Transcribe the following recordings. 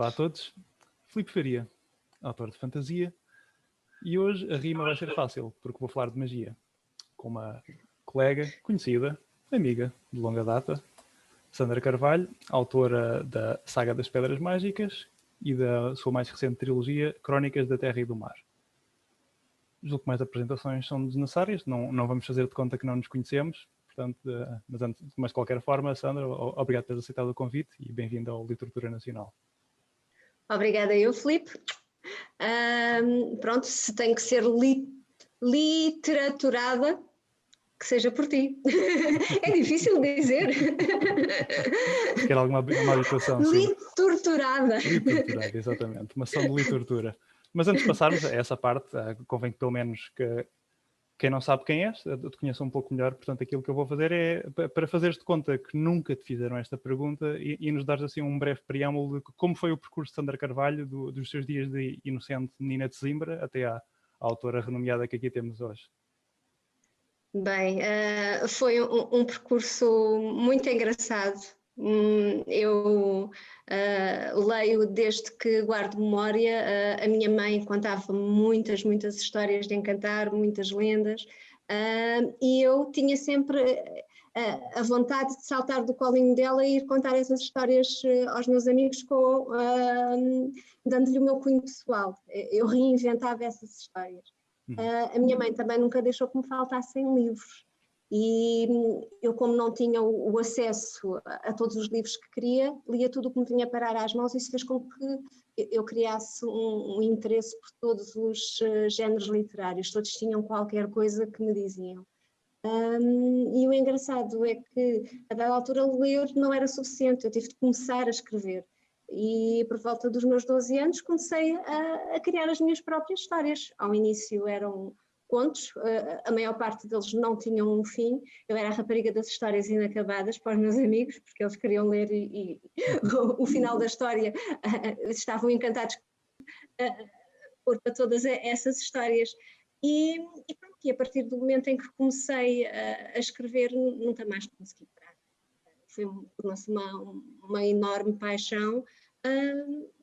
Olá a todos, Filipe Faria, autor de fantasia, e hoje a rima vai ser fácil, porque vou falar de magia, com uma colega, conhecida, amiga de longa data, Sandra Carvalho, autora da Saga das Pedras Mágicas e da sua mais recente trilogia, Crónicas da Terra e do Mar. Julgo que mais apresentações são desnecessárias, não vamos fazer de conta que não nos conhecemos, portanto, mas de qualquer forma, Sandra, obrigado por teres aceitado o convite e bem-vinda ao Literatura Nacional. Obrigada eu, Filipe. Pronto, se tem que ser literaturada, que seja por ti. É difícil dizer. Se quer alguma habituação, sim. Literaturada. Literaturada, exatamente. Uma sessão de literatura. Mas antes de passarmos a essa parte, convém que pelo menos que quem não sabe quem és, te conheça um pouco melhor. Portanto, aquilo que eu vou fazer é para fazeres de conta que nunca te fizeram esta pergunta e nos dares assim um breve preâmbulo de como foi o percurso de Sandra Carvalho dos seus dias de inocente menina de Zimbra até à autora renomeada que aqui temos hoje. Bem, foi um percurso muito engraçado. Eu leio desde que guardo memória. A minha mãe contava muitas histórias de encantar, muitas lendas, e eu tinha sempre a vontade de saltar do colinho dela e ir contar essas histórias aos meus amigos, dando-lhe o meu cunho pessoal. Eu reinventava essas histórias. A minha mãe também nunca deixou que me faltassem livros. E eu, como não tinha o acesso a todos os livros que queria, lia tudo o que me vinha parar às mãos, e isso fez com que eu criasse um interesse por todos os géneros literários. Todos tinham qualquer coisa que me diziam. E o engraçado é que, a dada altura, ler não era suficiente, eu tive de começar a escrever. E por volta dos meus 12 anos comecei a criar as minhas próprias histórias. Ao início eram contos, a maior parte deles não tinham um fim. Eu era a rapariga das histórias inacabadas para os meus amigos, porque eles queriam ler e o final da história estavam encantados por todas essas histórias. E pronto, e a partir do momento em que comecei a escrever, nunca mais consegui parar. Tornou-se uma enorme paixão.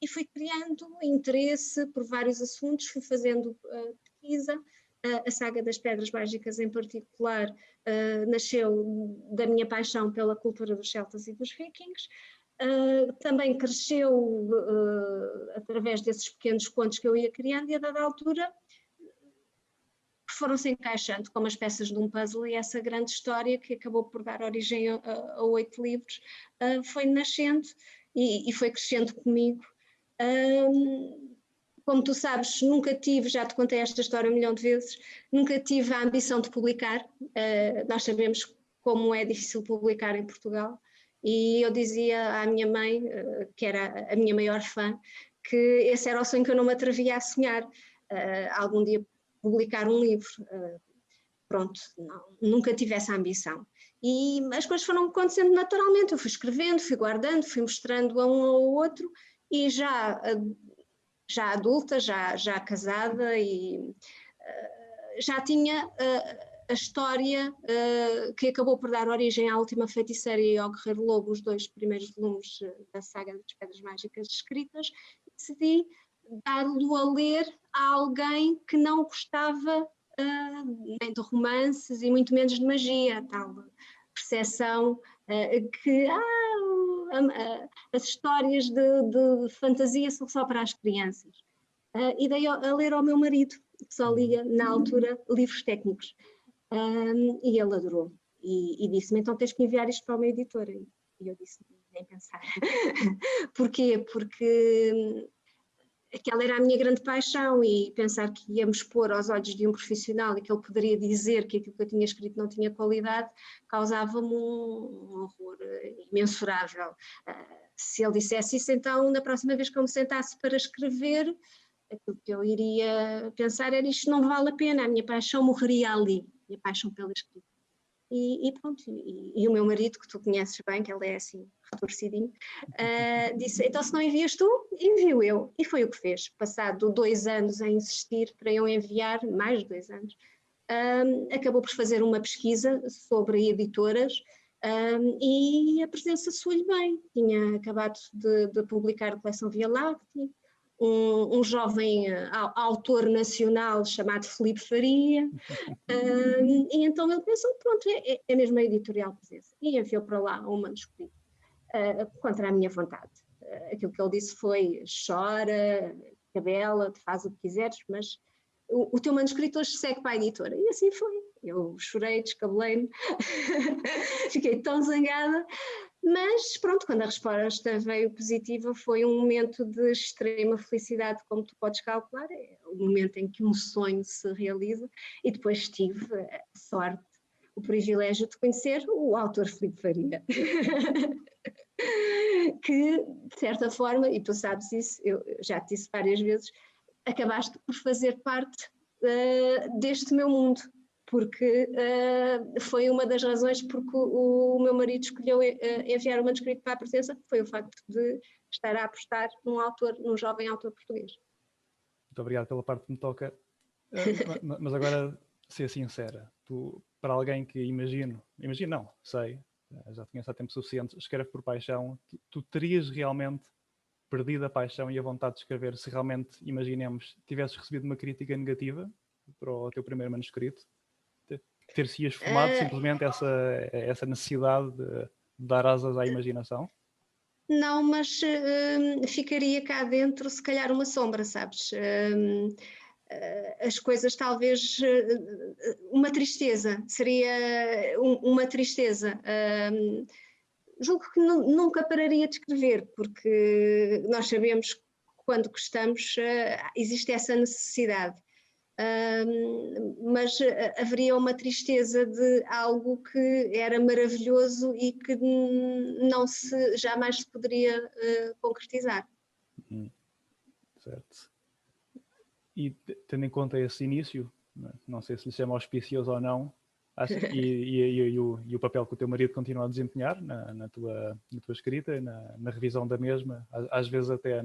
E fui criando interesse por vários assuntos, fui fazendo pesquisa. A Saga das Pedras Mágicas, em particular, nasceu da minha paixão pela cultura dos celtas e dos vikings. Também cresceu através desses pequenos contos que eu ia criando, e a dada altura foram-se encaixando como as peças de um puzzle, e essa grande história, que acabou por dar origem a 8 livros, foi nascendo e foi crescendo comigo. Como tu sabes, nunca tive, já te contei esta história 1 milhão de vezes, nunca tive a ambição de publicar. Nós sabemos como é difícil publicar em Portugal, e eu dizia à minha mãe, que era a minha maior fã, que esse era o sonho que eu não me atrevia a sonhar, algum dia publicar um livro. Pronto, nunca tive essa ambição. E as coisas foram acontecendo naturalmente, eu fui escrevendo, fui guardando, fui mostrando a um ao outro, e já adulta, já casada, e já tinha a história que acabou por dar origem à Última Feiticeira e ao Guerreiro Lobo, os 2 primeiros volumes da Saga das Pedras Mágicas escritas, e decidi dar-lo a ler a alguém que não gostava nem de romances e muito menos de magia, tal percepção que as histórias de fantasia são só para as crianças. E dei a ler ao meu marido, que só lia na altura livros técnicos, e ele adorou e disse-me: então tens que enviar isto para uma editora. E eu disse: nem pensar. Porquê? Porque aquela era a minha grande paixão, e pensar que ia me expor aos olhos de um profissional e que ele poderia dizer que aquilo que eu tinha escrito não tinha qualidade, causava-me um horror imensurável. Se ele dissesse isso, então na próxima vez que eu me sentasse para escrever, aquilo que eu iria pensar era: isto não vale a pena, a minha paixão morreria ali, a minha paixão pela escrita. E pronto, e o meu marido, que tu conheces bem, que ele é assim retorcidinho, disse: então se não envias tu, envio eu. E foi o que fez. Passado 2 anos a insistir para eu enviar, mais de 2 anos, acabou por fazer uma pesquisa sobre editoras, E a presença soou-lhe bem. Tinha acabado de publicar a coleção Via Láctea, um jovem autor nacional chamado Filipe Faria, e então ele pensou, pronto, é mesmo a editorial Presença, e enviou para lá um manuscrito, contra a minha vontade. Aquilo que ele disse foi, chora, cabela, faz o que quiseres, mas o teu manuscrito hoje segue para a editora. E assim foi. Eu chorei, descabelei-me, fiquei tão zangada, mas pronto, quando a resposta veio positiva foi um momento de extrema felicidade, como tu podes calcular, é o momento em que um sonho se realiza, e depois tive a sorte, o privilégio de conhecer o autor Filipe Faria. Que, de certa forma, e tu sabes isso, eu já te disse várias vezes, acabaste por fazer parte deste meu mundo, porque foi uma das razões porque o meu marido escolheu enviar o manuscrito para a Presença, foi o facto de estar a apostar num jovem autor português. Muito obrigado pela parte que me toca. Mas agora, ser sincera, tu, para alguém que imagino não, sei, já te conheço há tempo suficiente, escreve por paixão, tu terias realmente perdido a paixão e a vontade de escrever se realmente, imaginemos, tivesses recebido uma crítica negativa para o teu primeiro manuscrito? Ter-se-ias esfumado simplesmente essa necessidade de dar asas à imaginação? Não, mas ficaria cá dentro se calhar uma sombra, sabes? As coisas talvez, uma tristeza, seria uma tristeza. Julgo que nunca pararia de escrever, porque nós sabemos que quando gostamos existe essa necessidade. Mas haveria uma tristeza de algo que era maravilhoso e que jamais se poderia concretizar. Certo. E tendo em conta esse início, não sei se lhe chama auspicioso ou não, e o papel que o teu marido continua a desempenhar na tua escrita, na revisão da mesma, às vezes até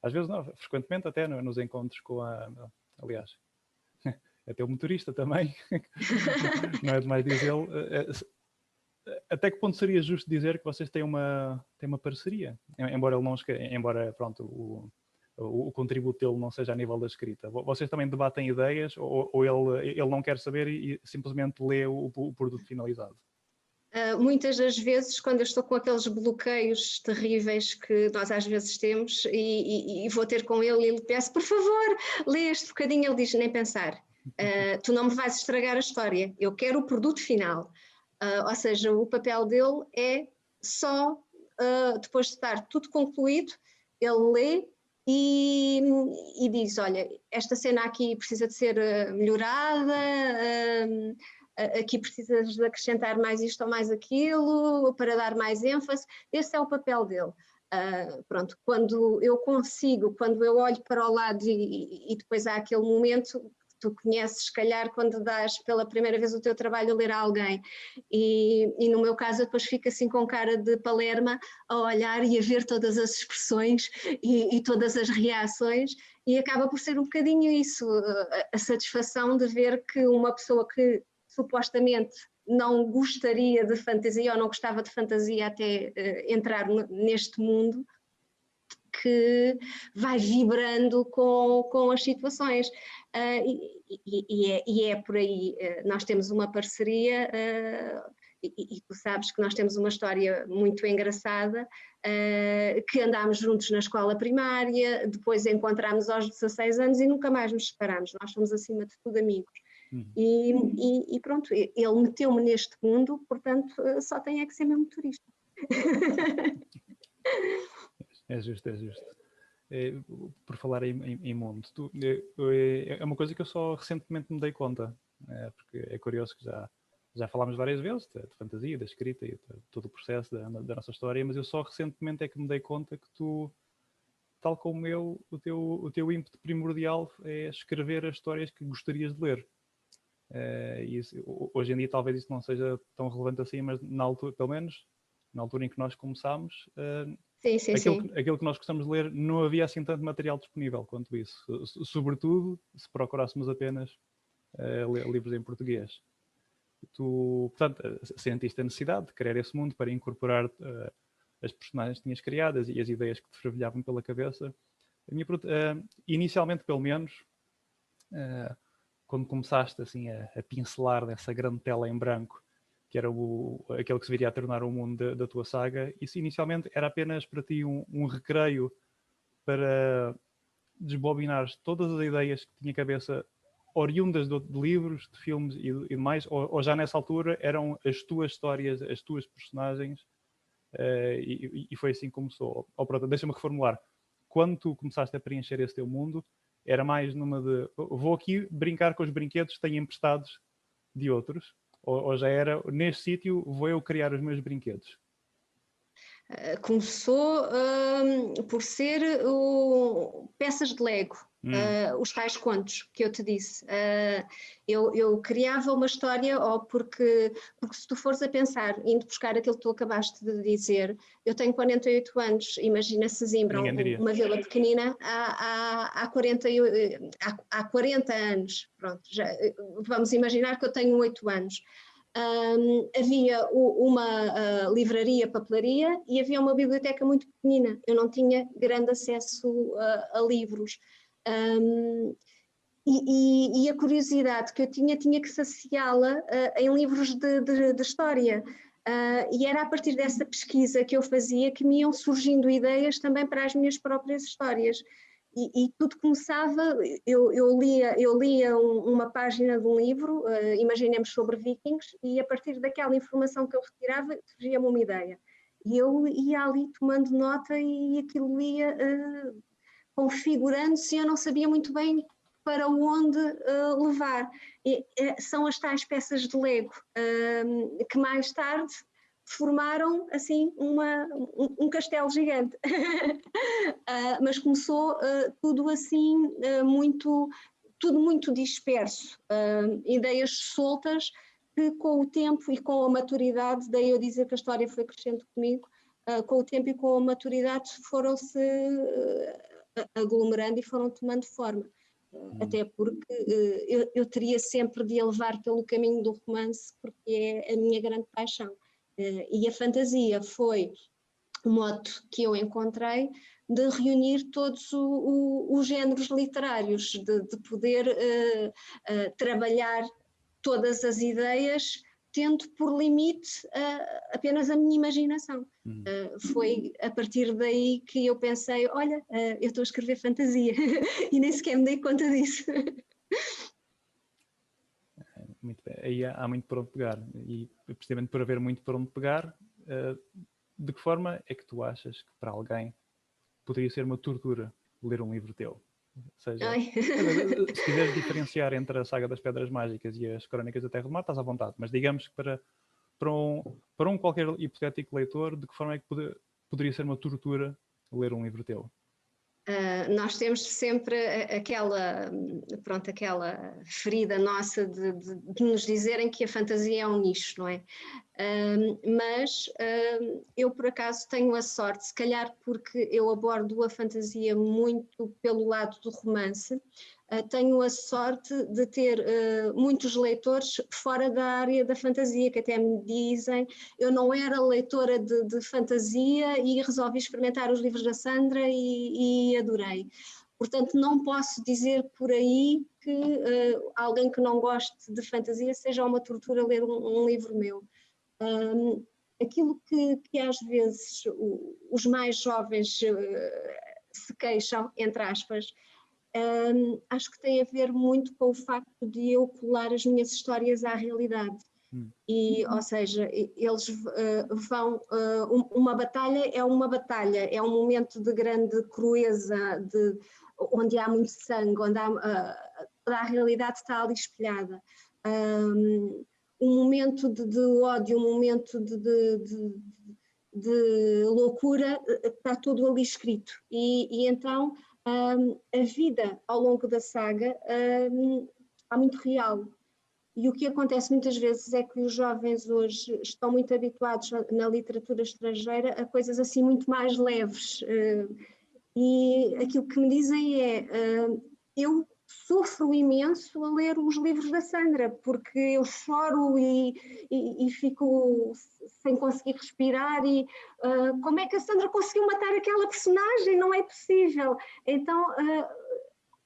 às vezes não, frequentemente até nos encontros com aliás, até o motorista também, não é demais dizê-lo. Até que ponto seria justo dizer que vocês têm uma parceria? Embora ele não embora pronto, o contributo dele não seja a nível da escrita. Vocês também debatem ideias ou ele não quer saber e simplesmente lê o produto finalizado? Muitas das vezes, quando eu estou com aqueles bloqueios terríveis que nós às vezes temos e vou ter com ele e lhe peço, por favor, lê este bocadinho, ele diz, nem pensar, tu não me vais estragar a história, eu quero o produto final. Ou seja, o papel dele é só, depois de estar tudo concluído, ele lê e diz, olha, esta cena aqui precisa de ser melhorada, aqui precisas de acrescentar mais isto ou mais aquilo, para dar mais ênfase. Esse é o papel dele. Pronto, quando eu olho para o lado e depois há aquele momento que tu conheces, se calhar, quando dás pela primeira vez o teu trabalho a ler a alguém, e no meu caso eu depois fico assim com cara de palerma a olhar e a ver todas as expressões e todas as reações, e acaba por ser um bocadinho isso, a satisfação de ver que uma pessoa que supostamente não gostaria de fantasia ou não gostava de fantasia até entrar neste mundo, que vai vibrando com as situações. E é por aí. Nós temos uma parceria e tu sabes que nós temos uma história muito engraçada, que andámos juntos na escola primária, depois encontramos aos 16 anos e nunca mais nos separamos. Nós somos, acima de tudo, amigos. E pronto, ele meteu-me neste mundo, portanto, só tem é que ser meu motorista. É justo, é justo. Por falar em mundo, é uma coisa que eu só recentemente me dei conta, porque é curioso que já falámos várias vezes de fantasia, da escrita e de todo o processo da nossa história, mas eu só recentemente é que me dei conta que tu, tal como eu, o teu ímpeto primordial é escrever as histórias que gostarias de ler. Hoje em dia talvez isso não seja tão relevante assim, mas na altura, pelo menos na altura em que nós começámos, aquilo que nós gostamos de ler, não havia assim tanto material disponível quanto isso, sobretudo se procurássemos apenas livros em português. tu, portanto, sentiste a necessidade de criar esse mundo para incorporar as personagens que tinhas criadas e as ideias que te fervilhavam pela cabeça. A minha pergunta, inicialmente, pelo menos, quando começaste assim, a pincelar nessa grande tela em branco, que era aquele que se viria a tornar o mundo da tua saga, isso inicialmente era apenas para ti um recreio para desbobinares todas as ideias que tinha a cabeça oriundas de livros, de filmes e demais, ou já nessa altura eram as tuas histórias, as tuas personagens, e foi assim que começou. Ou pronto, deixa-me reformular. Quando tu começaste a preencher esse teu mundo, era mais numa de vou aqui brincar com os brinquedos que tenho emprestados de outros, ou já era neste sítio vou eu criar os meus brinquedos? Começou por ser peças de Lego, os tais contos que eu te disse. Eu criava uma história, porque se tu fores a pensar, indo buscar aquilo que tu acabaste de dizer, eu tenho 48 anos, imagina Sesimbra, uma vila pequenina, há 40 anos, pronto, vamos imaginar que eu tenho 8 anos. Havia uma livraria, papelaria, e havia uma biblioteca muito pequenina. Eu não tinha grande acesso a livros. E a curiosidade que eu tinha que saciá-la em livros de história. E era a partir dessa pesquisa que eu fazia que me iam surgindo ideias também para as minhas próprias histórias. E tudo começava, eu lia uma página de um livro, imaginemos sobre vikings, e a partir daquela informação que eu retirava, surgia-me uma ideia. E eu ia ali tomando nota e aquilo ia configurando-se, eu não sabia muito bem para onde levar. São as tais peças de Lego que mais tarde formaram assim um castelo gigante. Mas começou tudo assim tudo muito disperso, ideias soltas que com o tempo e com a maturidade, daí eu dizer que a história foi crescendo comigo, com o tempo e com a maturidade foram-se aglomerando e foram tomando forma. Até porque eu teria sempre de a levar pelo caminho do romance, porque é a minha grande paixão. E a fantasia foi o modo que eu encontrei de reunir todos os géneros literários, de poder trabalhar todas as ideias, tendo por limite apenas a minha imaginação. Foi a partir daí que eu pensei, olha, eu estou a escrever fantasia e nem sequer me dei conta disso. Muito bem. Aí há muito por onde pegar, e precisamente por haver muito por onde pegar, de que forma é que tu achas que para alguém poderia ser uma tortura ler um livro teu? Ou seja, se quiseres diferenciar entre a Saga das Pedras Mágicas e as Crónicas da Terra do Mar, estás à vontade, mas digamos que para um qualquer hipotético leitor, de que forma é que poderia ser uma tortura ler um livro teu? Nós temos sempre aquela ferida nossa de nos dizerem que a fantasia é um nicho, não é? Mas eu por acaso tenho a sorte, se calhar porque eu abordo a fantasia muito pelo lado do romance, tenho a sorte de ter muitos leitores fora da área da fantasia, que até me dizem, eu não era leitora de fantasia e resolvi experimentar os livros da Sandra e adorei. Portanto, não posso dizer por aí que alguém que não goste de fantasia seja uma tortura ler um livro meu. Aquilo que às vezes os mais jovens se queixam, entre aspas, acho que tem a ver muito com o facto de eu colar as minhas histórias à realidade. E, ou seja, eles vão. Uma batalha, é um momento de grande crueza, onde há muito sangue, onde toda a realidade está ali espelhada. Um momento de ódio, um momento de loucura, está tudo ali escrito. E então a vida ao longo da saga está muito real. E o que acontece muitas vezes é que os jovens hoje estão muito habituados na literatura estrangeira a coisas assim muito mais leves. E aquilo que me dizem é, eu sofro imenso a ler os livros da Sandra, porque eu choro e fico sem conseguir respirar como é que a Sandra conseguiu matar aquela personagem? Não é possível. Então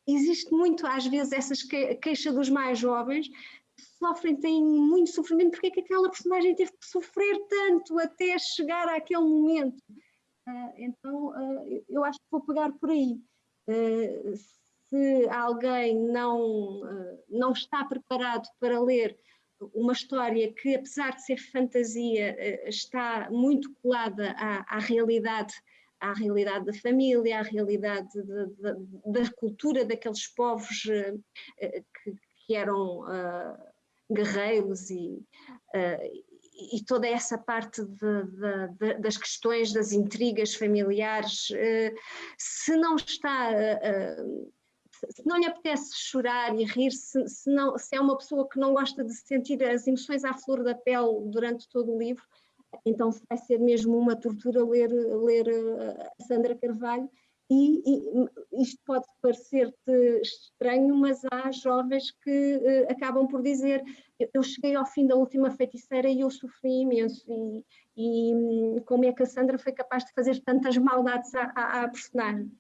existe muito às vezes essa queixa dos mais jovens que sofrem, têm muito sofrimento, porque é que aquela personagem teve que sofrer tanto até chegar àquele momento. Então eu acho que vou pegar por aí. Se alguém não está preparado para ler uma história que, apesar de ser fantasia, está muito colada à realidade da família, à realidade da cultura daqueles povos que eram guerreiros e toda essa parte das questões, das intrigas familiares, se não está... se não lhe apetece chorar e rir, se é uma pessoa que não gosta de sentir as emoções à flor da pele durante todo o livro, então vai ser mesmo uma tortura ler a Sandra Carvalho. E isto pode parecer-te estranho, mas há jovens que acabam por dizer: eu cheguei ao fim da Última Feiticeira e eu sofri imenso, e como é que a Sandra foi capaz de fazer tantas maldades à personagem?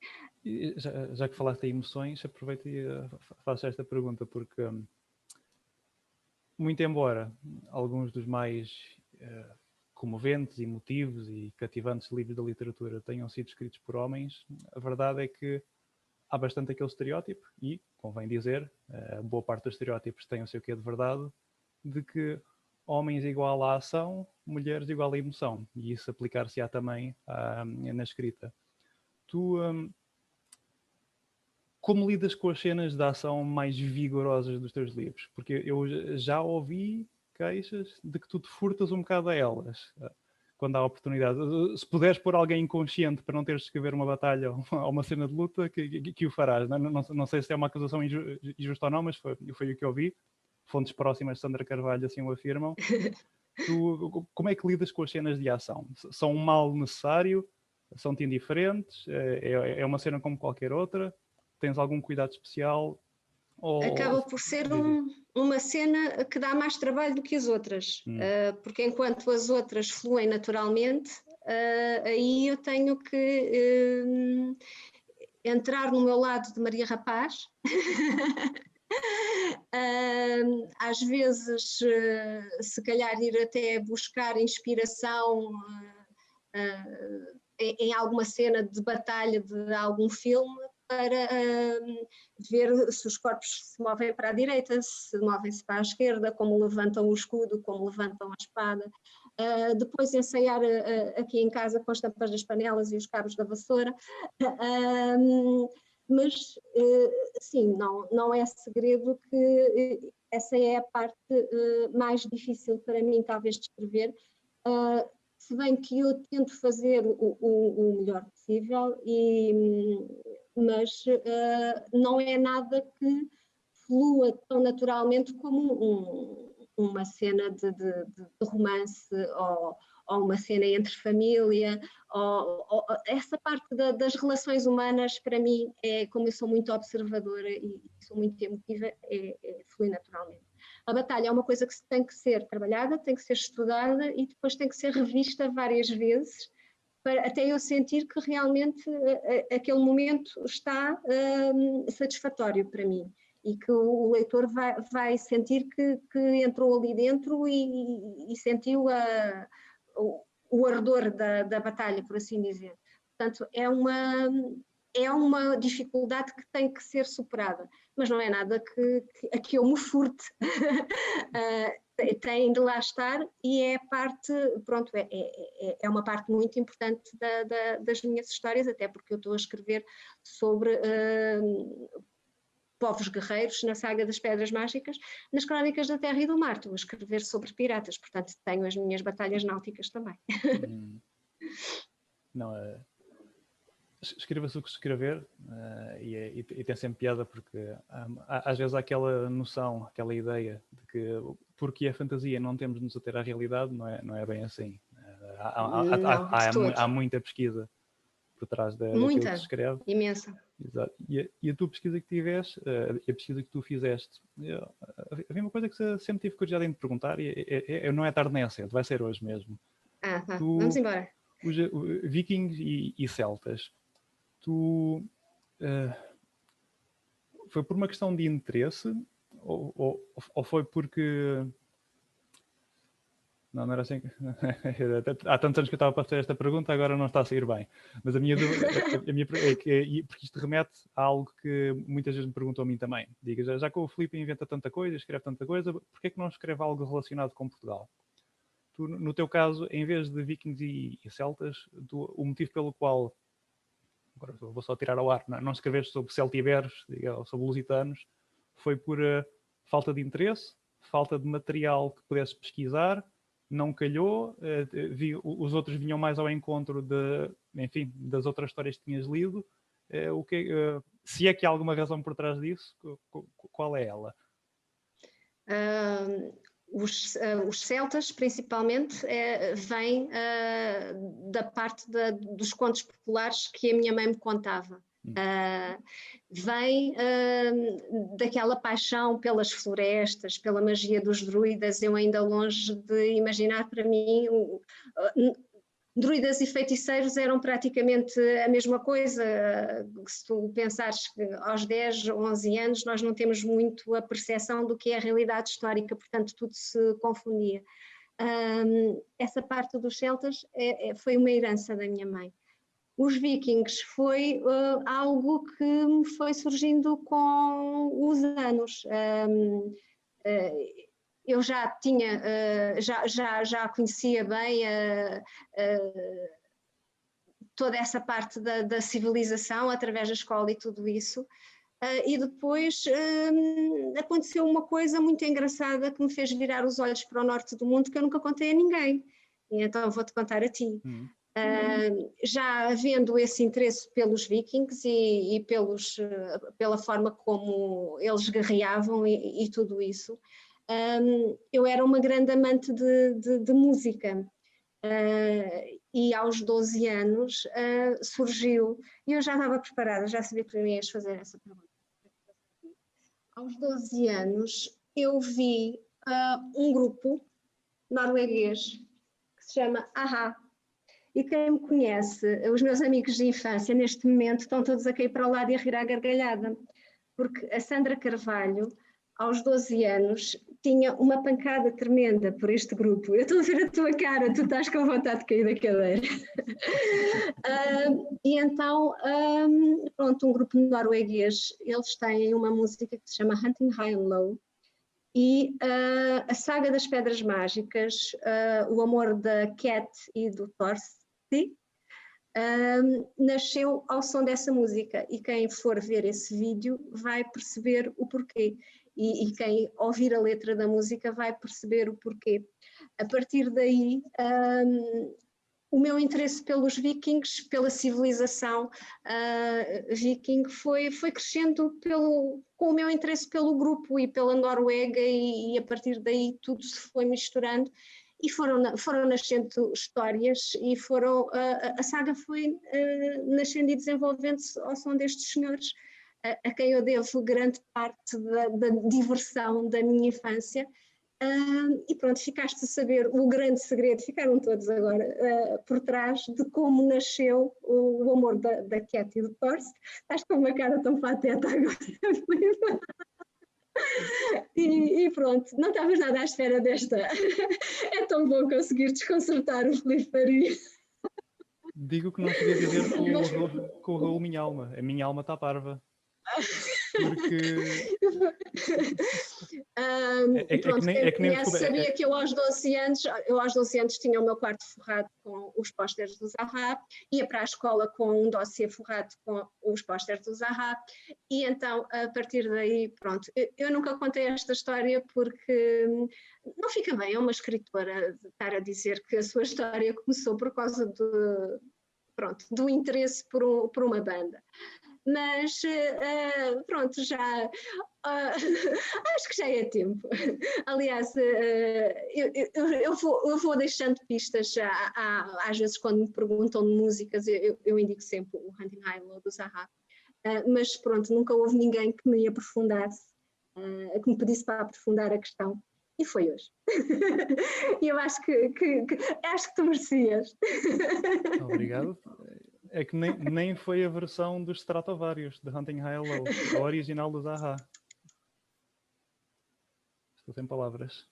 Já que falaste em emoções, aproveito e faço esta pergunta, porque muito embora alguns dos mais comoventes, emotivos e cativantes livros da literatura tenham sido escritos por homens, a verdade é que há bastante aquele estereótipo, e, convém dizer, boa parte dos estereótipos tem o seu quê de verdade, de que homens igual à ação, mulheres igual à emoção, e isso aplicar-se-á também na escrita. Tu... como lidas com as cenas de ação mais vigorosas dos teus livros? Porque eu já ouvi queixas de que tu te furtas um bocado a elas, quando há oportunidade. Se puderes pôr alguém inconsciente para não teres de escrever uma batalha ou uma cena de luta, que o farás. Não sei se é uma acusação injusta ou não, mas foi o que eu vi. Fontes próximas de Sandra Carvalho assim o afirmam. Como é que lidas com as cenas de ação? São um mal necessário? São-te indiferentes? É uma cena como qualquer outra? Tens algum cuidado especial? Acaba por ser uma cena que dá mais trabalho do que as outras, porque enquanto as outras fluem naturalmente, aí eu tenho que entrar no meu lado de Maria Rapaz. Às vezes, se calhar ir até buscar inspiração em alguma cena de batalha de algum filme, para ver se os corpos se movem para a direita, se movem-se para a esquerda, como levantam o escudo, como levantam a espada. Depois ensaiar aqui em casa com as tampas das panelas e os cabos da vassoura. Mas, sim, não é segredo que essa é a parte mais difícil para mim, talvez, de escrever. Se bem que eu tento fazer o melhor possível, mas não é nada que flua tão naturalmente como uma cena de romance ou uma cena entre família, ou essa parte das relações humanas, para mim, como eu sou muito observadora e sou muito emotiva, flui naturalmente. A batalha é uma coisa que tem que ser trabalhada, tem que ser estudada e depois tem que ser revista várias vezes, até eu sentir que realmente aquele momento está satisfatório para mim e que o leitor vai sentir que entrou ali dentro e sentiu o ardor da batalha, por assim dizer. Portanto, é uma dificuldade que tem que ser superada, mas não é nada a que eu me furte. Tem de lá estar e é parte, pronto, é uma parte muito importante das minhas histórias, até porque eu estou a escrever sobre povos guerreiros na saga das Pedras Mágicas, nas Crónicas da Terra e do Mar, estou a escrever sobre piratas, portanto tenho as minhas batalhas náuticas também. Não, escreva-se o que escrever, e tem sempre piada, porque às vezes há aquela noção, aquela ideia de que porque é fantasia não temos de nos ater à realidade, não é bem assim. Há muita pesquisa por trás daquilo que se escreve. Imensa. Exato. E a tua pesquisa que tiveste, a pesquisa que tu fizeste, havia uma coisa que sempre tive curiosidade em te perguntar, e não é tarde nem é cedo, vai ser hoje mesmo. Vamos embora. Os vikings e celtas, tu foi por uma questão de interesse ou foi porque... Não era assim. Há tantos anos que eu estava a fazer esta pergunta, agora não está a sair bem. Mas a minha dúvida é que, porque isto remete a algo que muitas vezes me perguntam a mim também. Diga, já que o Filipe inventa tanta coisa, escreve tanta coisa, porquê é que não escreve algo relacionado com Portugal? Tu, no teu caso, em vez de vikings e celtas, o motivo pelo qual, agora vou só tirar ao ar, não escreveste sobre celtiberos, ou sobre lusitanos, foi por falta de interesse, falta de material que pudesse pesquisar, não calhou, os outros vinham mais ao encontro enfim, das outras histórias que tinhas lido. Se é que há alguma razão por trás disso, qual é ela? Os celtas, principalmente, vêm da parte dos contos populares que a minha mãe me contava. Vem daquela paixão pelas florestas, pela magia dos druidas. Eu ainda longe de imaginar, para mim, druidas e feiticeiros eram praticamente a mesma coisa. Se tu pensares que aos 10, 11 anos nós não temos muito a percepção do que é a realidade histórica, portanto tudo se confundia. Essa parte dos celtas foi uma herança da minha mãe. Os vikings foi algo que me foi surgindo com os anos. Eu já tinha, já conhecia bem toda essa parte da civilização através da escola e tudo isso. E depois aconteceu uma coisa muito engraçada que me fez virar os olhos para o norte do mundo, que eu nunca contei a ninguém. E então vou-te contar a ti. Já havendo esse interesse pelos vikings e pela forma como eles guerreavam e tudo isso, eu era uma grande amante de música. E aos 12 anos surgiu, e eu já estava preparada, já sabia que me ias fazer essa pergunta. Aos 12 anos eu vi um grupo norueguês que se chama a-ha. E quem me conhece, os meus amigos de infância, neste momento estão todos a cair para o lado e a rir à gargalhada, porque a Sandra Carvalho, aos 12 anos, tinha uma pancada tremenda por este grupo. Eu estou a ver a tua cara, tu estás com vontade de cair da cadeira. E então, pronto, um grupo norueguês, eles têm uma música que se chama Hunting High and Low, e a saga das Pedras Mágicas, o amor da Cat e do Thorsten, nasceu ao som dessa música, e quem for ver esse vídeo vai perceber o porquê, e quem ouvir a letra da música vai perceber o porquê. A partir daí, o meu interesse pelos vikings, pela civilização viking, foi crescendo com o meu interesse pelo grupo e pela Noruega, e a partir daí tudo se foi misturando e foram nascendo histórias, e a saga foi nascendo e desenvolvendo-se ao som destes senhores, a quem eu devo grande parte da diversão da minha infância. E pronto, ficaste a saber o grande segredo, ficaram todos agora por trás de como nasceu o amor da Cat e do Thorsten. Estás com uma cara tão pateta agora. E pronto, não estavas nada à espera desta. É tão bom conseguir desconcertar o Filipe Faria. Digo que não podia dizer com o Raul Minha Alma. A minha alma está parva. Porque pronto, quem me conhece sabia que eu aos 12 anos tinha o meu quarto forrado com os pósteres do a-ha, ia para a escola com um dossiê forrado com os pósteres do a-ha, e então a partir daí, pronto, eu nunca contei esta história porque não fica bem a uma escritora estar a dizer que a sua história começou por causa do interesse por uma banda. Mas pronto, já acho que já é tempo. Aliás, eu vou deixando pistas, às vezes quando me perguntam de músicas, eu indico sempre o Hunting High Low do a-ha. mas pronto, nunca houve ninguém que me aprofundasse, que me pedisse para aprofundar a questão. E foi hoje. E eu acho que tu merecias. Obrigado. É que nem foi a versão dos Stratovarius, de Hunting High and Low, a original dos A-ha. Estou sem palavras.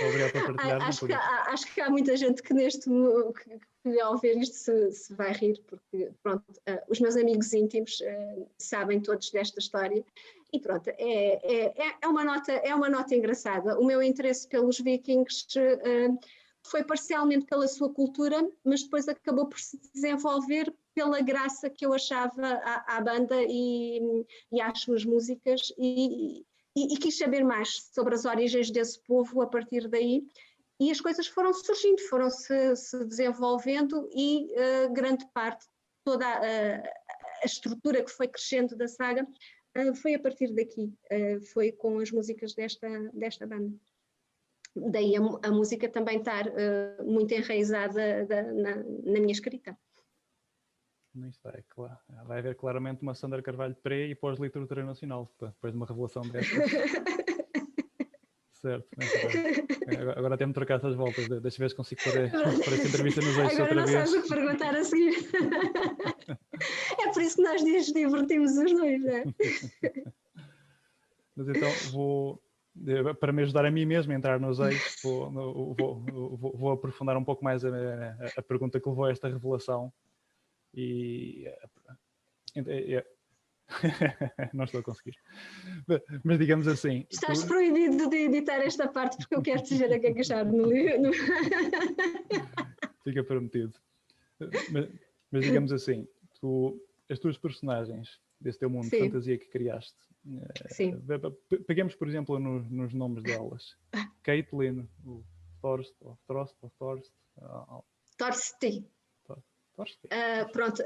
Obrigado por partilhar. Acho que há muita gente que que ao ver isto se vai rir, porque pronto, os meus amigos íntimos sabem todos desta história e pronto, é uma nota engraçada. O meu interesse pelos vikings foi parcialmente pela sua cultura, mas depois acabou por se desenvolver pela graça que eu achava à banda e às suas músicas e quis saber mais sobre as origens desse povo a partir daí. E as coisas foram surgindo, foram-se desenvolvendo e grande parte, toda a estrutura que foi crescendo da saga foi a partir daqui, foi com as músicas desta banda. Daí a música também estar muito enraizada na minha escrita. Isto é claro. Vai haver claramente uma Sandra Carvalho pré e pós-literatura nacional, depois de uma revelação desta. Certo. Agora temos de trocar essas voltas. Deixa eu ver se consigo pôr esta entrevista nos eixos outra vez. Agora não sabes o que perguntar a seguir. É por isso que nós nos divertimos os dois, não é? Mas então para me ajudar a mim mesmo a entrar nos eixos, vou aprofundar um pouco mais a pergunta que levou a esta revelação. Não estou a conseguir. Mas digamos assim... Estás proibido de editar esta parte porque eu quero te dizer a que achar no livro. Fica prometido. Mas digamos assim, as tuas personagens desse teu mundo de fantasia que criaste, peguemos por exemplo nos nomes delas. Caitlin, o Thorst. Pronto.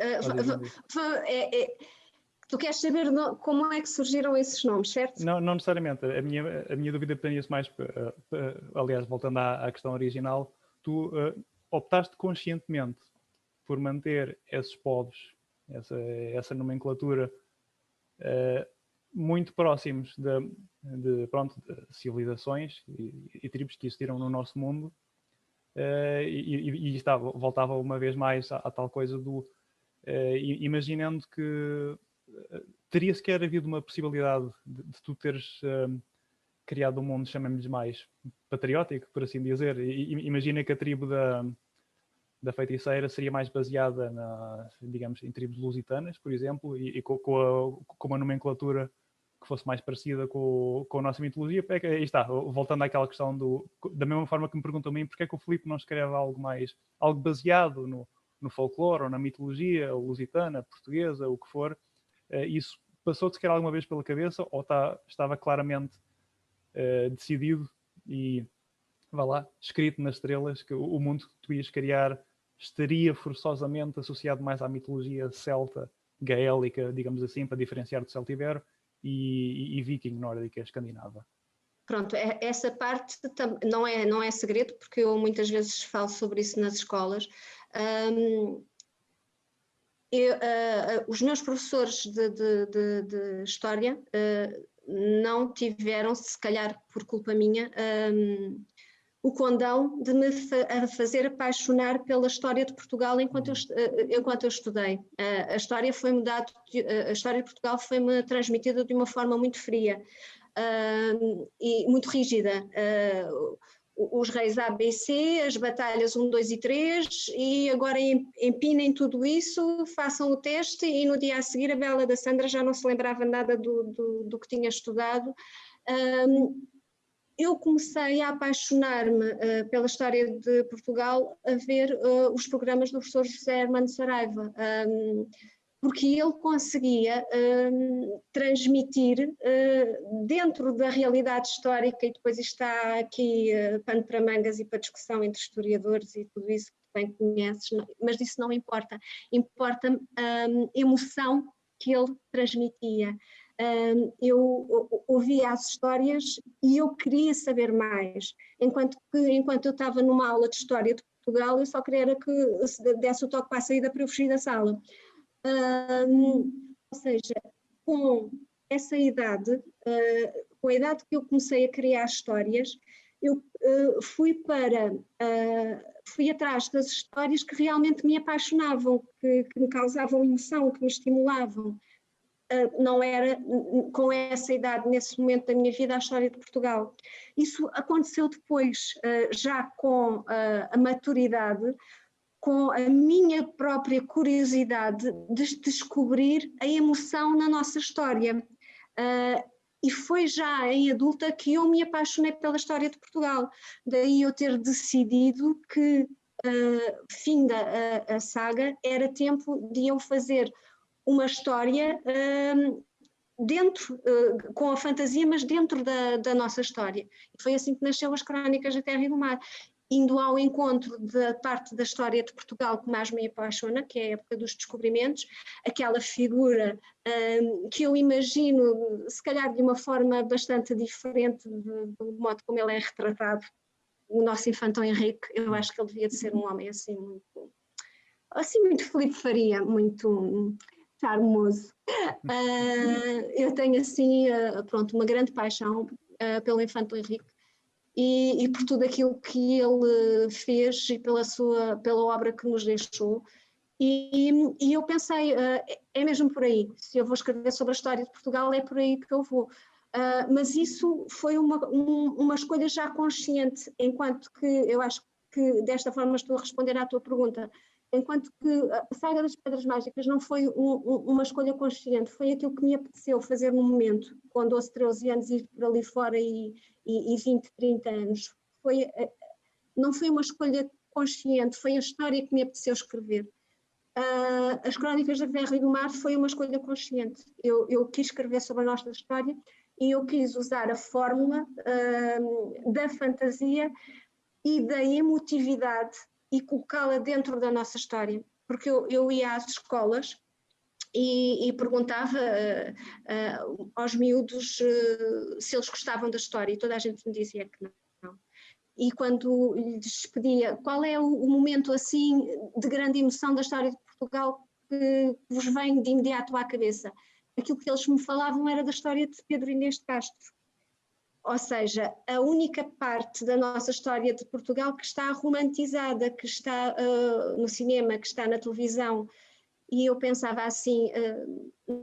Tu queres saber como é que surgiram esses nomes, certo? Não necessariamente. A minha dúvida pendia-se mais, aliás, voltando à questão original, tu optaste conscientemente por manter esses povos, essa nomenclatura, muito próximos de civilizações e tribos que existiram no nosso mundo, e voltava uma vez mais à tal coisa do... imaginando que teria sequer havido uma possibilidade de tu teres criado um mundo, chamemos mais patriótico, por assim dizer. Imagina que a tribo da feiticeira seria mais baseada digamos, em tribos lusitanas, por exemplo, e com uma nomenclatura que fosse mais parecida com a nossa mitologia. Aí está, voltando àquela questão da mesma forma que me perguntam a mim, porque é que o Filipe não escreve algo baseado no folclore ou na mitologia lusitana, portuguesa, o que for. Isso passou-te sequer alguma vez pela cabeça ou estava claramente decidido e, vá lá, escrito nas estrelas que o mundo que tu ias criar estaria forçosamente associado mais à mitologia celta, gaélica, digamos assim, para diferenciar do celtibero, e viking, nórdica, escandinava? Pronto, essa parte não é segredo, porque eu muitas vezes falo sobre isso nas escolas. Os meus professores de História não tiveram, se calhar por culpa minha, o condão de me fazer apaixonar pela história de Portugal enquanto eu estudei. A história de Portugal foi-me transmitida de uma forma muito fria e muito rígida. Os reis ABC, as batalhas 1, 2 e 3, e agora empinem tudo isso, façam o teste, e no dia a seguir a Bela da Sandra já não se lembrava nada do que tinha estudado. Eu comecei a apaixonar-me pela história de Portugal a ver os programas do professor José Hermano Saraiva, porque ele conseguia transmitir dentro da realidade histórica, e depois está aqui pano para mangas e para discussão entre historiadores e tudo isso que tu bem conheces, mas isso não importa. Importa a emoção que ele transmitia. Eu ouvia as histórias e eu queria saber mais, enquanto eu estava numa aula de História de Portugal, eu só queria que desse o toque para a saída para eu fugir da sala. Ou seja, com essa idade, com a idade que eu comecei a criar histórias, eu fui atrás das histórias que realmente me apaixonavam, que me causavam emoção, que me estimulavam. Não era com essa idade, nesse momento da minha vida, a história de Portugal. Isso aconteceu depois, já com a maturidade, com a minha própria curiosidade de descobrir a emoção na nossa história. E foi já em adulta que eu me apaixonei pela história de Portugal. Daí eu ter decidido que, finda a saga, era tempo de eu fazer uma história dentro, com a fantasia, mas dentro da nossa história. E foi assim que nasceu as Crónicas da Terra e do Mar, indo ao encontro da parte da história de Portugal que mais me apaixona, que é a época dos descobrimentos, aquela figura que eu imagino, se calhar de uma forma bastante diferente do modo como ele é retratado, o nosso infantão Henrique. Eu acho que ele devia de ser um homem assim muito Filipe Faria, muito charmoso. Eu tenho assim, pronto, uma grande paixão pelo infantão Henrique e por tudo aquilo que ele fez e pela obra que nos deixou. E eu pensei, é mesmo por aí, se eu vou escrever sobre a história de Portugal, é por aí que eu vou. Mas isso foi uma escolha já consciente, enquanto que eu acho que desta forma estou a responder à tua pergunta. Enquanto que a saga das Pedras Mágicas não foi uma escolha consciente, foi aquilo que me apeteceu fazer no momento, com 12, 13 anos, ir por ali fora e 20, 30 anos. Não foi uma escolha consciente, foi a história que me apeteceu escrever. As Crónicas da Terra e do Mar foi uma escolha consciente. Eu quis escrever sobre a nossa história e eu quis usar a fórmula da fantasia e da emotividade e colocá-la dentro da nossa história. Porque eu ia às escolas e perguntava aos miúdos se eles gostavam da história e toda a gente me dizia que não. E quando lhes pedia qual é o momento assim de grande emoção da história de Portugal que vos vem de imediato à cabeça, aquilo que eles me falavam era da história de Pedro Inês de Castro. Ou seja, a única parte da nossa história de Portugal que está romantizada, que está no cinema, que está na televisão. E eu pensava assim,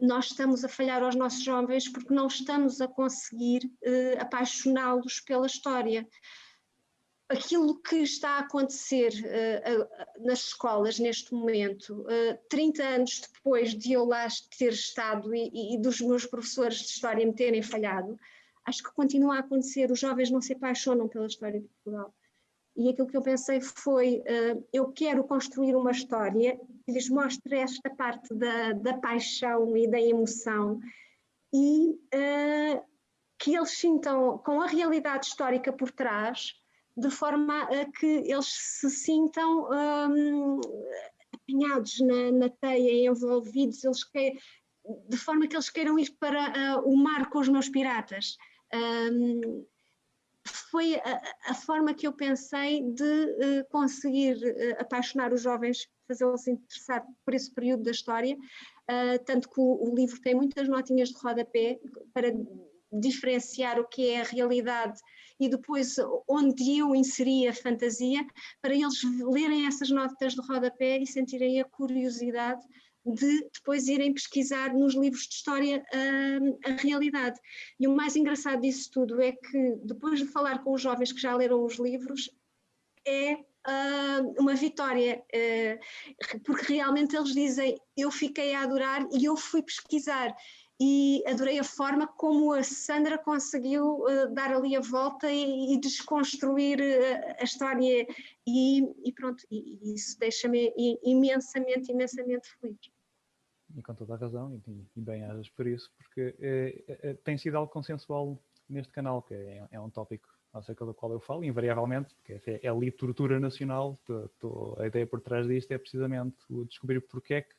nós estamos a falhar aos nossos jovens porque não estamos a conseguir apaixoná-los pela história. Aquilo que está a acontecer nas escolas neste momento, 30 anos depois de eu lá ter estado e dos meus professores de história me terem falhado, acho que continua a acontecer. Os jovens não se apaixonam pela história de Portugal. E aquilo que eu pensei foi, eu quero construir uma história que lhes mostre esta parte da paixão e da emoção e que eles sintam com a realidade histórica por trás, de forma a que eles se sintam apanhados na teia, envolvidos, de forma que eles queiram ir para o mar com os meus piratas. Foi a forma que eu pensei de conseguir apaixonar os jovens, fazê-los interessar por esse período da história, tanto que o livro tem muitas notinhas de rodapé para diferenciar o que é a realidade e depois onde eu inseri a fantasia, para eles lerem essas notas de rodapé e sentirem a curiosidade de depois irem pesquisar nos livros de história a realidade. E o mais engraçado disso tudo é que depois de falar com os jovens que já leram os livros, é uma vitória, porque realmente eles dizem, eu fiquei a adorar e eu fui pesquisar e adorei a forma como a Sandra conseguiu dar ali a volta e desconstruir a história e pronto, e isso deixa-me imensamente feliz. E com toda a razão, e bem hajas por isso, porque tem sido algo consensual neste canal, que é um tópico acerca do qual eu falo, invariavelmente, porque é a literatura nacional, a ideia por trás disto é precisamente o descobrir porque é que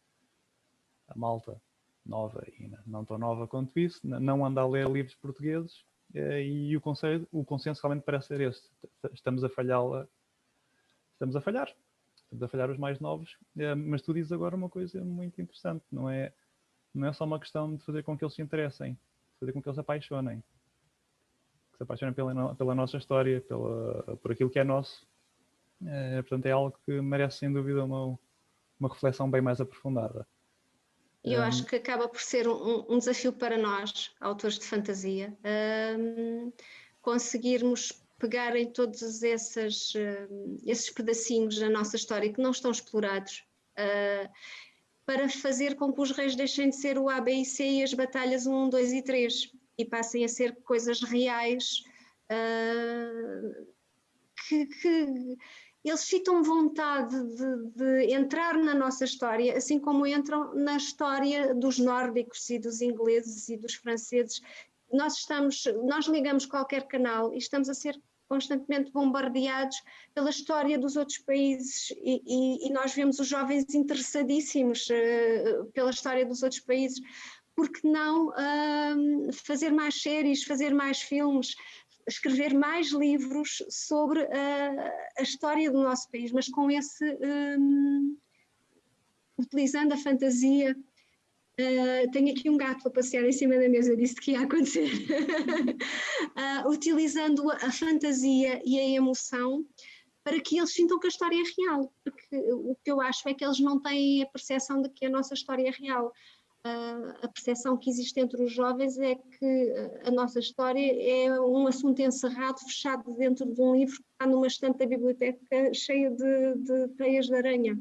a malta nova e não tão nova quanto isso não anda a ler livros portugueses, e o consenso realmente parece ser este. Estamos a falhar estamos a falhar os mais novos, mas tu dizes agora uma coisa muito interessante, não é só uma questão de fazer com que eles se interessem, de fazer com que eles se apaixonem. Que se apaixonem pela nossa história, por aquilo que é nosso. Portanto, é algo que merece, sem dúvida, uma reflexão bem mais aprofundada. E eu acho que acaba por ser um desafio para nós, autores de fantasia, conseguirmos pegar em todos esses pedacinhos da nossa história que não estão explorados, para fazer com que os reis deixem de ser o A, B e C e as batalhas 1, 2 e 3 e passem a ser coisas reais, que eles sintam vontade de entrar na nossa história, assim como entram na história dos nórdicos e dos ingleses e dos franceses. Nós ligamos qualquer canal e estamos a ser constantemente bombardeados pela história dos outros países e nós vemos os jovens interessadíssimos pela história dos outros países. Por que não fazer mais séries, fazer mais filmes, escrever mais livros sobre a história do nosso país, mas com utilizando a fantasia. Tenho aqui um gato a passear em cima da mesa, disse que ia acontecer. Utilizando a fantasia e a emoção para que eles sintam que a história é real, porque o que eu acho é que eles não têm a percepção de que a nossa história é real. A percepção que existe entre os jovens é que a nossa história é um assunto encerrado, fechado dentro de um livro que está numa estante da biblioteca cheia de teias de aranha.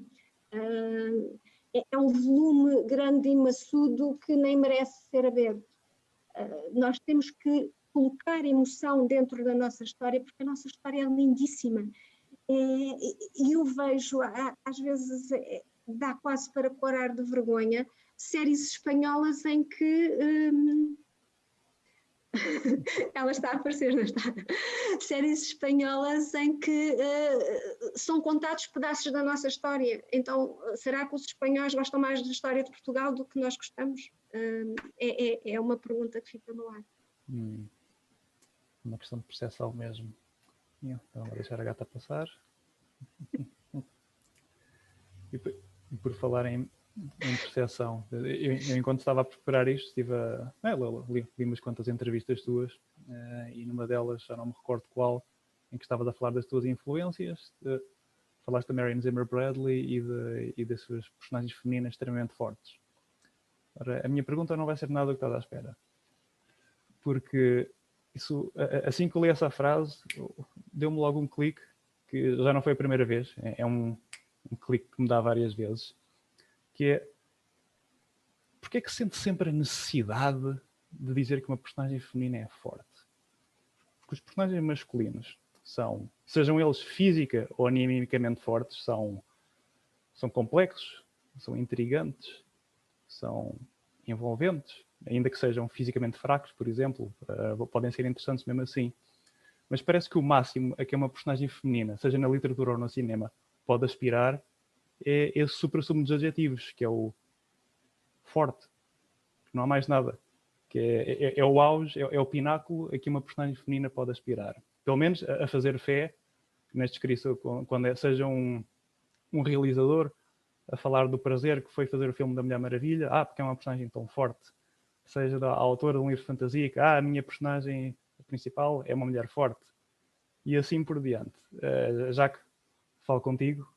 É um volume grande e maçudo que nem merece ser aberto. Nós temos que colocar emoção dentro da nossa história, porque a nossa história é lindíssima. E eu vejo, às vezes, dá quase para corar de vergonha, séries espanholas em que ela está a aparecer, não está? Séries espanholas em que são contados pedaços da nossa história. Então, será que os espanhóis gostam mais da história de Portugal do que nós gostamos? É uma pergunta que fica no ar. Uma questão de percepção mesmo. Então, vou deixar a gata passar. E por falar em percepção, eu enquanto estava a preparar isto, li umas quantas entrevistas tuas, e numa delas, já não me recordo qual, em que estavas a falar das tuas influências, falaste da Marion Zimmer Bradley e das suas personagens femininas extremamente fortes. Ora, a minha pergunta não vai ser nada do que estás à espera, porque isso, assim que eu li essa frase, deu-me logo um clique, que já não foi a primeira vez, é um clique que me dá várias vezes, que é: porque é que sente sempre a necessidade de dizer que uma personagem feminina é forte? Porque os personagens masculinos sejam eles física ou animicamente fortes, são complexos, são intrigantes, são envolventes, ainda que sejam fisicamente fracos, por exemplo, podem ser interessantes mesmo assim. Mas parece que o máximo a que uma personagem feminina, seja na literatura ou no cinema, pode aspirar é esse supra-sumo dos adjetivos, que é o forte, que não há mais nada, que é o auge, é o pináculo a que uma personagem feminina pode aspirar. Pelo menos a fazer fé neste escrito, quando seja um realizador a falar do prazer que foi fazer o filme da Mulher Maravilha, porque é uma personagem tão forte. Seja a autora de um livro de fantasia, que a minha personagem principal é uma mulher forte. E assim por diante. Já que falo contigo,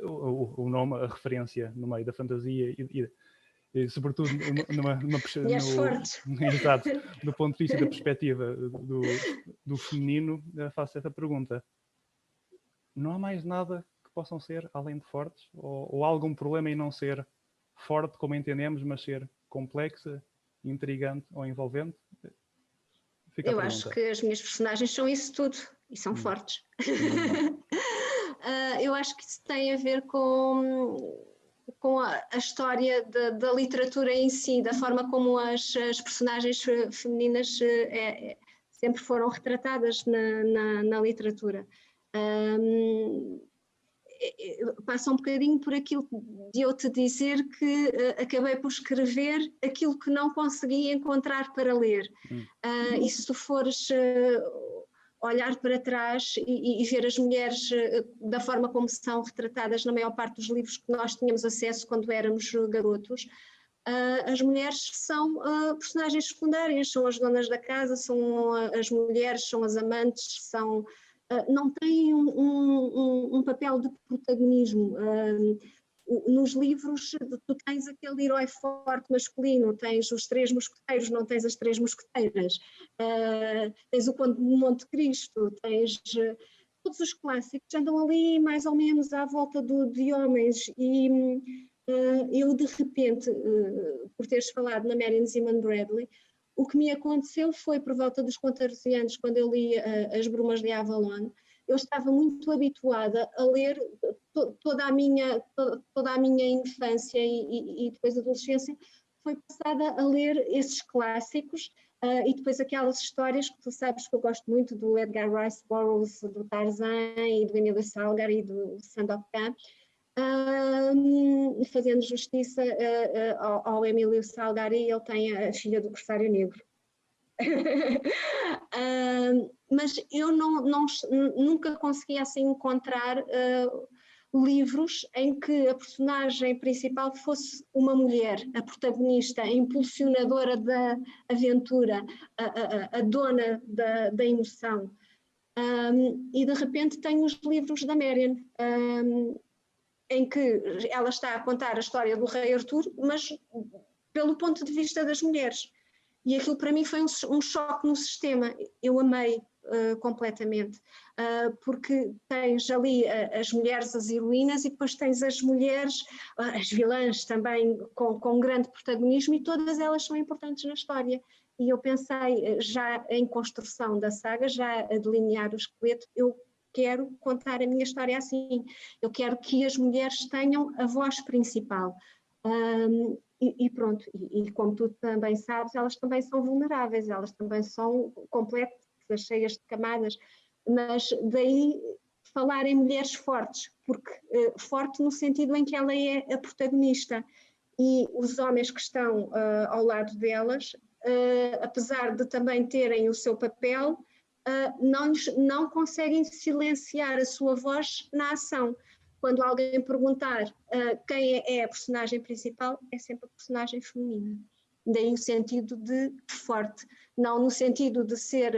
o nome, a referência no meio da fantasia e sobretudo exato, do ponto de vista da perspectiva do feminino, faço essa pergunta. Não há mais nada que possam ser além de fortes? Ou há algum problema em não ser forte, como entendemos, mas ser complexa, intrigante ou envolvente? Eu acho que as minhas personagens são isso tudo e são fortes. Eu acho que isso tem a ver com a história da literatura em si, da forma como as personagens femininas sempre foram retratadas na literatura. Passa um bocadinho por aquilo de eu te dizer que acabei por escrever aquilo que não consegui encontrar para ler. E se tu fores olhar para trás e ver as mulheres da forma como são retratadas na maior parte dos livros que nós tínhamos acesso quando éramos garotos. As mulheres são personagens secundárias, são as donas da casa, são as mulheres, são as amantes, não têm um papel de protagonismo. Nos livros tu tens aquele herói forte masculino, tens os três mosqueteiros, não tens as três mosqueteiras, tens o Conde de Monte Cristo, tens todos os clássicos, andam ali mais ou menos à volta de homens, e eu de repente, por teres falado na Marion Zimmerman Bradley, o que me aconteceu foi por volta dos 14 anos, quando eu li As Brumas de Avalon. Eu estava muito habituada a ler toda a minha infância e depois adolescência, foi passada a ler esses clássicos e depois aquelas histórias que tu sabes que eu gosto muito, do Edgar Rice Burroughs, do Tarzan e do Emílio Salgar e do Sandokan, fazendo justiça ao Emílio Salgari. Ele tem a filha do Corsário Negro. Mas eu nunca consegui assim encontrar livros em que a personagem principal fosse uma mulher, a protagonista, a impulsionadora da aventura, a dona da emoção. E de repente tenho os livros da Marion, em que ela está a contar a história do rei Artur, mas pelo ponto de vista das mulheres. E aquilo para mim foi um choque no sistema. Eu amei completamente, porque tens ali as mulheres, as heroínas, e depois tens as mulheres, as vilãs também com grande protagonismo, e todas elas são importantes na história. E eu pensei, já em construção da saga, já a delinear o esqueleto, eu quero contar a minha história assim. Eu quero que as mulheres tenham a voz principal. E pronto, e como tu também sabes, elas também são vulneráveis, elas também são complexas, cheias de camadas, mas daí falar em mulheres fortes, porque forte no sentido em que ela é a protagonista, e os homens que estão ao lado delas, apesar de também terem o seu papel, não conseguem silenciar a sua voz na ação. Quando alguém perguntar quem é a personagem principal, é sempre a personagem feminina. Daí o sentido de forte, não no sentido de ser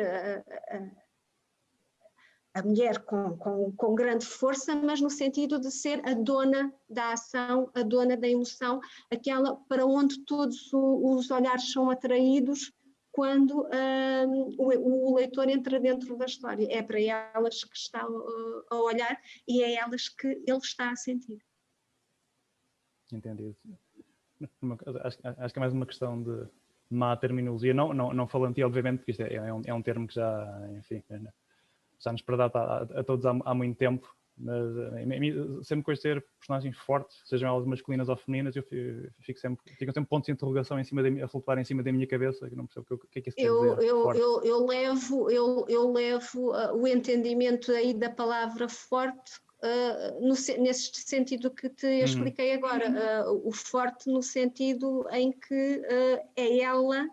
a mulher com grande força, mas no sentido de ser a dona da ação, a dona da emoção, aquela para onde todos os olhares são atraídos quando o leitor entra dentro da história. É para elas que está a olhar e é elas que ele está a sentir. Entendido. Acho que é mais uma questão de má terminologia, não falante, obviamente, porque isto é um termo que já, enfim, já nos predata a todos há muito tempo, mas sempre que eu ter personagens fortes, sejam elas masculinas ou femininas, eu fico sempre pontos de interrogação a flutuar em cima da minha cabeça, que não percebo o que é que isso quer dizer. Eu levo o entendimento aí da palavra forte nesse sentido que te expliquei agora, o forte no sentido em que é ela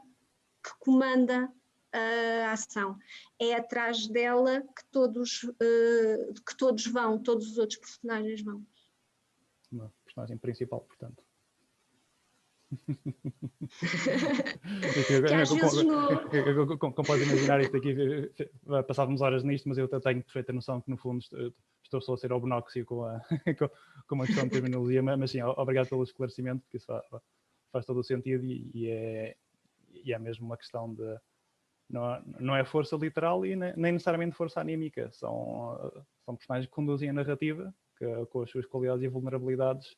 que comanda a ação, é atrás dela que todos vão, todos os outros personagens vão. Uma personagem principal, portanto. Como podes imaginar, isto aqui passávamos horas nisto, mas eu tenho perfeita noção que no fundo estou só a ser obnóxio com a questão de terminologia, mas sim, obrigado pelo esclarecimento, porque isso faz todo o sentido e é mesmo uma questão de não é força literal e nem necessariamente força anímica, são personagens que conduzem a narrativa, que com as suas qualidades e vulnerabilidades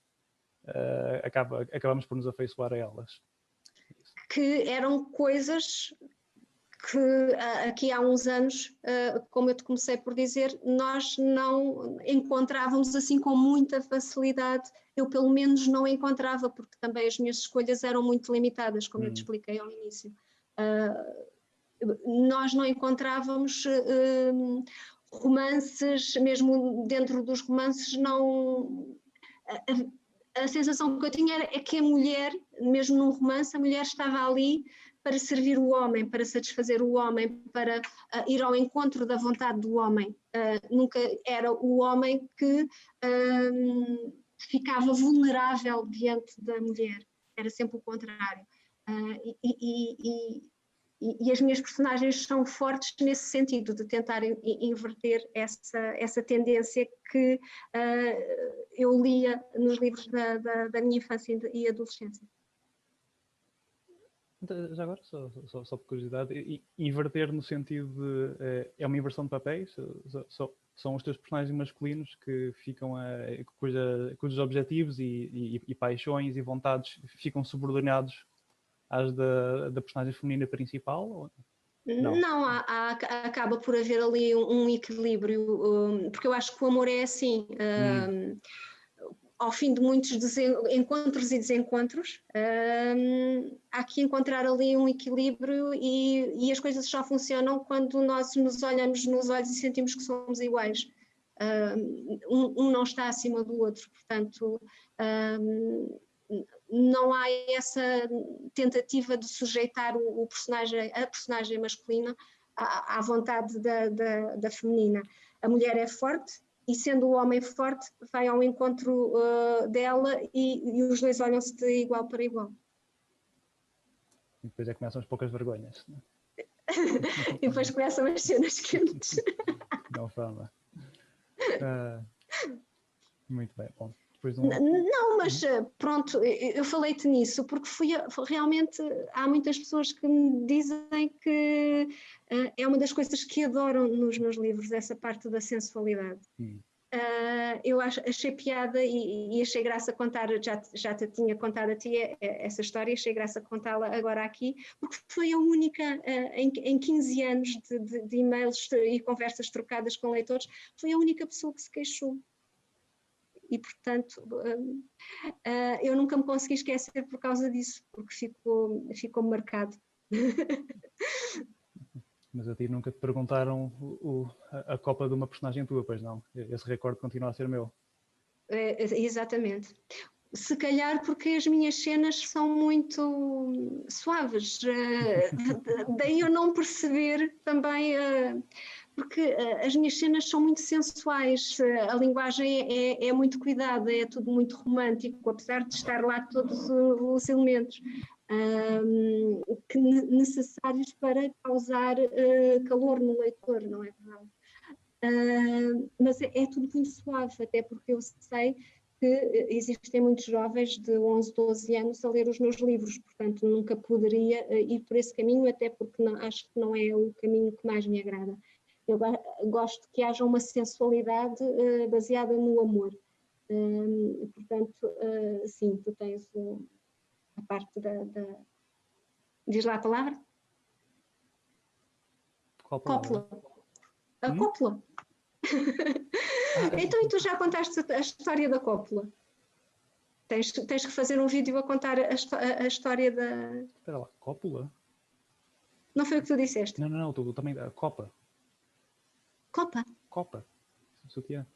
acabamos por nos afeiçoar a elas. Que eram coisas que aqui há uns anos, como eu te comecei por dizer, nós não encontrávamos assim com muita facilidade. Eu pelo menos não encontrava, porque também as minhas escolhas eram muito limitadas, como eu te expliquei ao início. Nós não encontrávamos romances, mesmo dentro dos romances, não... A sensação que eu tinha é que a mulher, mesmo num romance, a mulher estava ali para servir o homem, para satisfazer o homem, para ir ao encontro da vontade do homem. Nunca era o homem que ficava vulnerável diante da mulher, era sempre o contrário. E as minhas personagens são fortes nesse sentido, de tentar inverter essa tendência que eu lia nos livros da minha infância e adolescência. Já agora, só por curiosidade, inverter no sentido de é uma inversão de papéis? São os teus personagens masculinos que ficam cujos objetivos e paixões e vontades ficam subordinados às da personagem feminina principal? Não, acaba por haver ali um equilíbrio, porque eu acho que o amor é assim. Ao fim de muitos encontros e desencontros, há que encontrar ali um equilíbrio e as coisas só funcionam quando nós nos olhamos nos olhos e sentimos que somos iguais. Um não está acima do outro, portanto, não há essa tentativa de sujeitar a personagem masculina à vontade da feminina. A mulher é forte, e sendo o homem forte, vai ao encontro dela e os dois olham-se de igual para igual. E depois começam as poucas vergonhas. Né? E depois começam as cenas quentes. Não fama. Muito bem, bom. Não, mas pronto, eu falei-te nisso porque realmente há muitas pessoas que me dizem que é uma das coisas que adoram nos meus livros, essa parte da sensualidade. Eu achei piada e achei graça contar, já te tinha contado a ti essa história, achei graça contá-la agora aqui, porque foi a única, em 15 anos de e-mails e conversas trocadas com leitores, foi a única pessoa que se queixou. E, portanto, eu nunca me consegui esquecer por causa disso, porque ficou marcado. Mas a ti nunca te perguntaram a copa de uma personagem tua, pois não? Esse recorde continua a ser meu. Exatamente. Se calhar porque as minhas cenas são muito suaves, daí eu não perceber também, porque as minhas cenas são muito sensuais, a linguagem é muito cuidada, é tudo muito romântico, apesar de estar lá todos os elementos necessários para causar calor no leitor, não é verdade? Mas é tudo muito suave, até porque eu sei que existem muitos jovens de 11, 12 anos a ler os meus livros, portanto nunca poderia ir por esse caminho, até porque acho que não é o caminho que mais me agrada. Eu gosto que haja uma sensualidade baseada no amor. Portanto, sim, tu tens a parte da... Diz lá a palavra? Qual palavra? Cópula. A cópula. Então, e tu já contaste a história da cópula? Tens que fazer um vídeo a contar a história da... Espera lá, cópula? Não foi o que tu disseste? Não, tu também... Copa. Copa? Copa. Sutiã.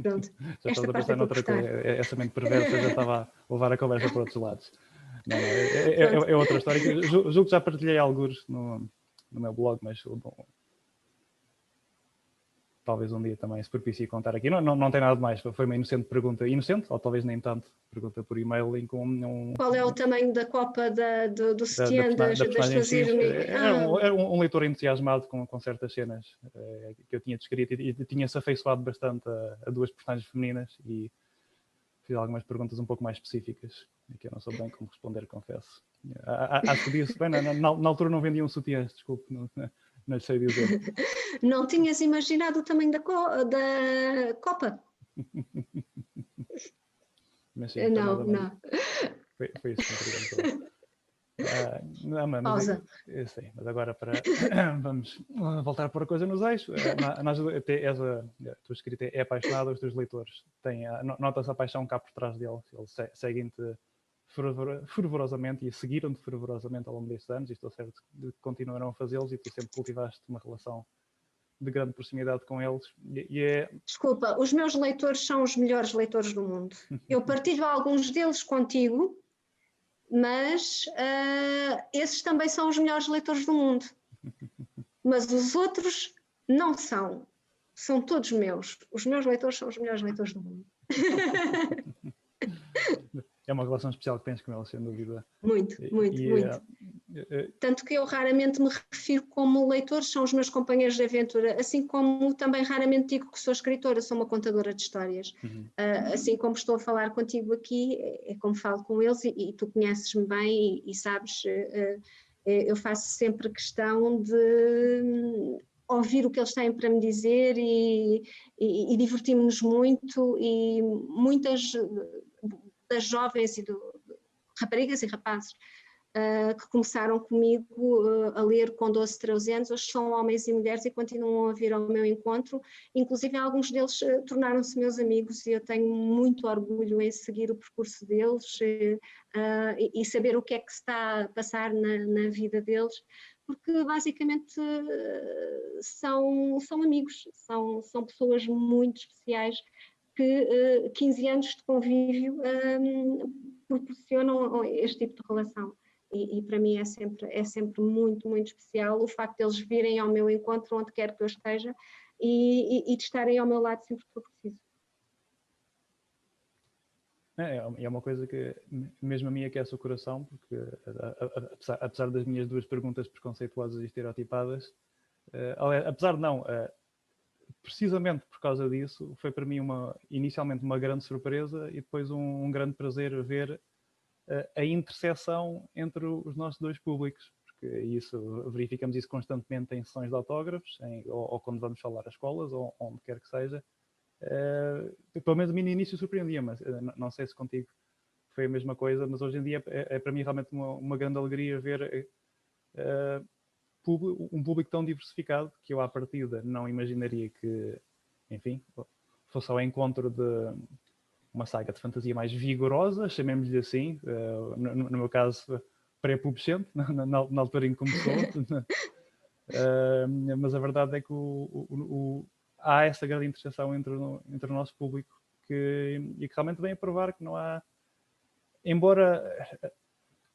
Pronto. Já estás a pensar noutra coisa. Essa mente perversa já estava a levar a conversa para outros lados. Não, é outra história. Julgo que já partilhei alguns no meu blog, mas talvez um dia também se propicie contar aqui. Não tem nada de mais. Foi uma inocente pergunta. Inocente? Ou talvez nem tanto. Pergunta por e-mail em com Qual é o tamanho da copa do sutiã das tuas irmãs? Era um leitor entusiasmado com certas cenas que eu tinha descrito e tinha-se afeiçoado bastante a duas personagens femininas e fiz algumas perguntas um pouco mais específicas que eu não sou bem como responder, confesso. Acho que disse, bem, na altura não vendiam sutiãs, desculpe, não sei dizer. Não tinhas imaginado o tamanho da copa? Mas sim, não. Foi isso que me perguntou. Pausa. Eu sei, mas agora vamos voltar a pôr a coisa nos eixos. A tua escrita é apaixonada, os teus leitores nota-se a paixão cá por trás deles. Eles seguem-te fervorosamente e seguiram-te fervorosamente ao longo destes anos e estou certo de que continuarão a fazê-los e tu sempre cultivaste uma relação de grande proximidade com eles. Desculpa, os meus leitores são os melhores leitores do mundo. Eu partilho alguns deles contigo mas esses também são os melhores leitores do mundo. Mas os outros não são. São todos meus. Os meus leitores são os melhores leitores do mundo. É uma relação especial que tens com eles, sem dúvida. Muito. Tanto que eu raramente me refiro como leitores, são os meus companheiros de aventura, assim como também raramente digo que sou escritora, sou uma contadora de histórias. Assim como estou a falar contigo aqui, é como falo com eles e tu conheces-me bem e sabes, eu faço sempre questão de ouvir o que eles têm para me dizer e divertimos-nos muito, e muitas das jovens e raparigas e rapazes que começaram comigo a ler com 12, 13 anos, hoje são homens e mulheres e continuam a vir ao meu encontro, inclusive alguns deles tornaram-se meus amigos e eu tenho muito orgulho em seguir o percurso deles e saber o que é que se está a passar na vida deles, porque basicamente são amigos, são pessoas muito especiais que 15 anos de convívio proporcionam este tipo de relação. E para mim é sempre muito, muito especial o facto de eles virem ao meu encontro onde quer que eu esteja e de estarem ao meu lado sempre que for preciso. É uma coisa que mesmo a mim aquece o coração, porque apesar das minhas duas perguntas preconceituosas e estereotipadas, apesar de não, precisamente por causa disso, foi para mim inicialmente uma grande surpresa e depois um grande prazer ver a interseção entre os nossos dois públicos, porque verificamos isso constantemente em sessões de autógrafos, ou quando vamos falar às escolas, ou onde quer que seja. Pelo menos a mim no início surpreendia, mas não sei se contigo foi a mesma coisa, mas hoje em dia é para mim realmente uma grande alegria ver um público tão diversificado que eu à partida não imaginaria que, enfim, fosse ao encontro de uma saga de fantasia mais vigorosa, chamemos-lhe assim, no meu caso pré-pubescente, na altura em que começou. Mas a verdade é que há essa grande interseção entre o nosso público e que realmente vem a provar que não há, embora